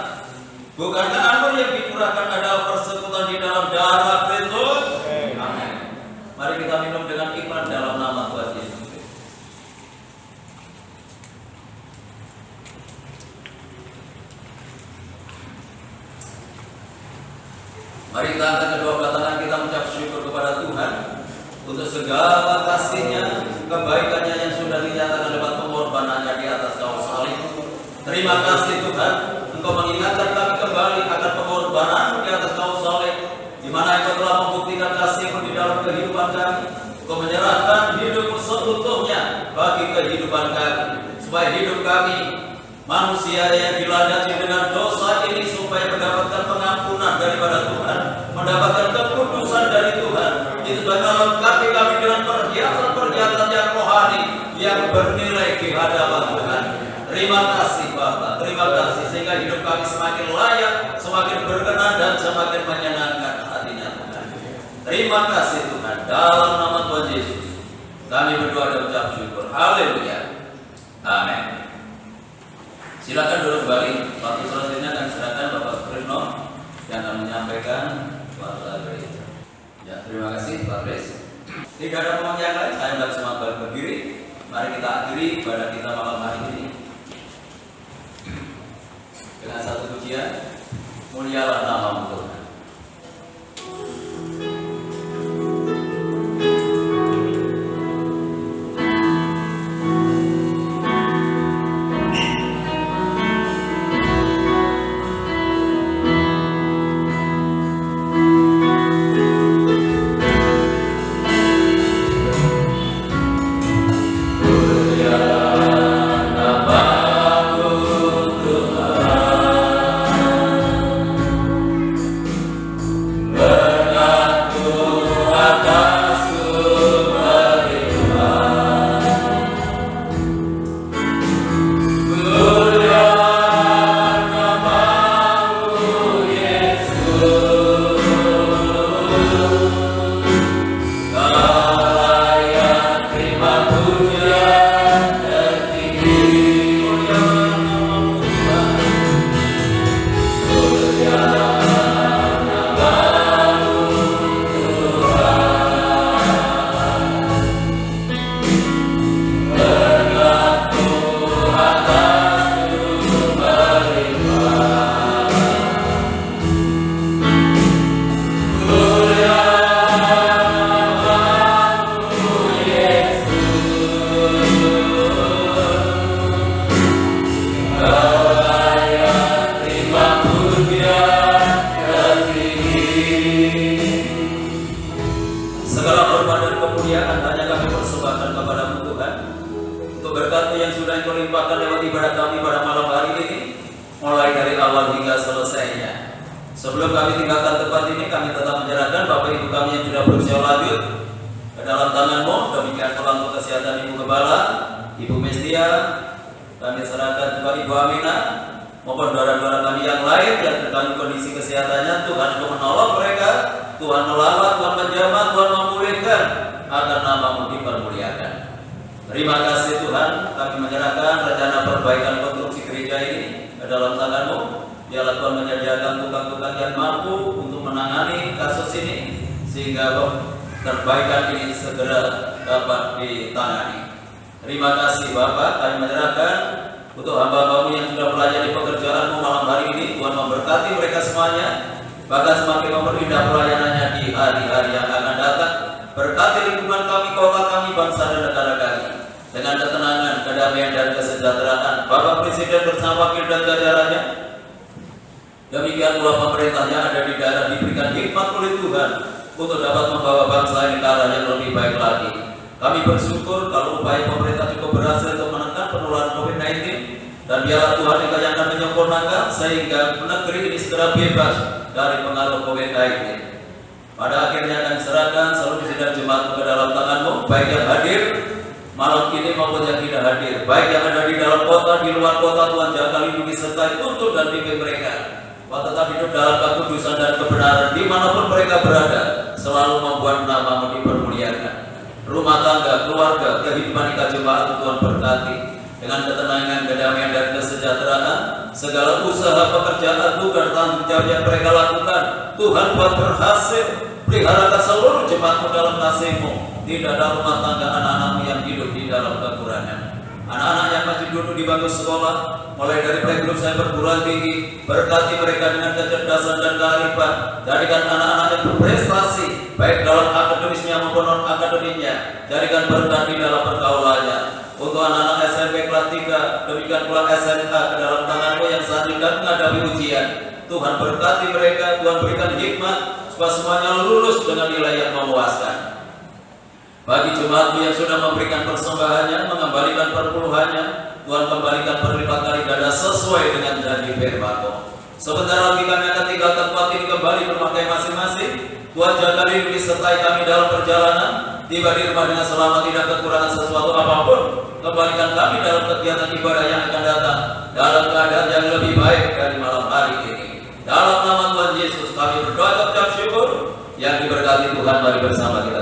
Bukankah anggur yang dicurahkan adalah persekutuan di dalam darah Kristus? Amin. Mari kita minum dengan iman dalam nama Tuhan Yesus Kristus. Mari kita angkat kedua belah tangan kita mengucap syukur kepada Tuhan untuk segala kasih-Nya, kehidupan kami, supaya hidup kami manusia yang dilandasi dengan dosa ini supaya mendapatkan pengampunan daripada Tuhan, mendapatkan kekudusan dari Tuhan. Itu dengan melengkapi kami dengan perhiasan-perhiasan yang rohani yang bernilai di hadapan Tuhan. Terima kasih Bapa, terima kasih sehingga hidup kami semakin layak, semakin berkenan dan semakin menyenangkan hatinya Tuhan. Terima kasih Tuhan, dalam nama Tuhan Yesus kami berdoa dan ucap syukur. Haleluya. Amin. Silakan duduk kembali. Waktu selanjutnya kami serahkan Bapak Krisno yang akan menyampaikan warta gereja. Ya, terima kasih Pak Kris. Tidak ada pemohon yang lain, saya tidak semua berdiri. Mari kita akhiri ibadah kita malam hari ini dengan satu pujian, mulialah namamu Tuhan. Sebelum kami tinggalkan tempat ini, kami tetap menyerahkan Bapak Ibu kami yang sudah berusia lanjut ke dalam tangan-Mu. Demikian pula untuk kesehatan Ibu Gembala, Ibu Mestia, kami serahkan juga Ibu Amina, maupun saudara-saudara kami yang lain yang terganggu kondisi kesehatannya. Tuhan untuk menolong mereka, Tuhan melawat, Tuhan menjamah, Tuhan memulihkan, agar nama-Mu dipermuliakan. Terima kasih Tuhan, kami menyerahkan rencana perbaikan konstruksi gereja ini ke dalam tangan-Mu. Biarlah Tuhan menyediakan tukang-tukang yang mampu untuk menangani kasus ini, sehingga perbaikan ini segera dapat ditangani. Terima kasih Bapak, kami menyerahkan untuk hamba-Hamba-Mu yang sudah melayani pekerjaan-Mu malam hari ini. Tuhan memberkati mereka semuanya, bahkan semakin memperindah pelayanannya di hari-hari yang akan datang. Berkati lingkungan kami, kota kami, bangsa dan negara kami dengan ketenangan, kedamaian dan kesejahteraan. Bapak Presiden bersama wakil dan jajarannya, demikian pula pemerintah yang ada di daerah diberikan hikmat oleh Tuhan untuk dapat membawa bangsa ini ke arah yang lebih baik lagi. Kami bersyukur kalau upaya pemerintah cukup berhasil untuk menekan penularan COVID-19, dan biarlah Tuhan yang akan menyempurnakan sehingga negeri ini segera bebas dari pengaruh COVID-19. Pada akhirnya kami serahkan seluruh sidang jemaat ke dalam tangan-Mu, baik yang hadir malam ini maupun yang tidak hadir, baik yang ada di dalam kota, di luar kota. Tuhan jaga lindungi sertai tuntun dan bimbing mereka, tetap hidup dalam kekudusan dan kebenaran dimanapun mereka berada, selalu membuat nama-Mu dipermuliakan. Rumah tangga, keluarga, kehidupan ika jemaat Tuhan berkati dengan ketenangan, kedamaian dan kesejahteraan. Segala usaha pekerjaan Tuhan, tanggung jawab yang mereka lakukan, Tuhan buat berhasil. Peliharakan seluruh jemaat-Mu dalam kasih-Mu, tidak ada rumah tangga anak-anak-Mu yang hidup di dalam kekurangan. Anak-anak yang masih duduk di bangku sekolah, mulai dari playgroup sampai perguruan tinggi, berkati mereka dengan kecerdasan dan kearifan. Jadikan anak-anak yang berprestasi, baik dalam akademisnya maupun non-akademiknya. Jadikan berkat di dalam pergaulannya. Untuk anak-anak SMP kelas 3, demikian pula SMA ke dalam tangan-Mu yang saat ini menghadapi ujian. Tuhan berkati mereka, Tuhan berikan hikmat, supaya semuanya lulus dengan nilai yang memuaskan. Bagi jemaatmu yang sudah memberikan persembahannya, mengembalikan perpuluhannya, Tuhan kembalikan berlipat kali ganda sesuai dengan janji firman-Mu. Sebentar lagi kami akan tinggalkan tempat ini kembali berpakai masing-masing. Tuhan jaga lindungi sertai kami dalam perjalanan. Tiba di rumah dengan selamat, tidak kekurangan sesuatu apapun. Kembalikan kami dalam kegiatan ibadah yang akan datang dalam keadaan yang lebih baik dari malam hari ini. Dalam nama Tuhan Yesus kami berdoa dan ucap syukur. Yang diberkati Tuhan, mari bersama kita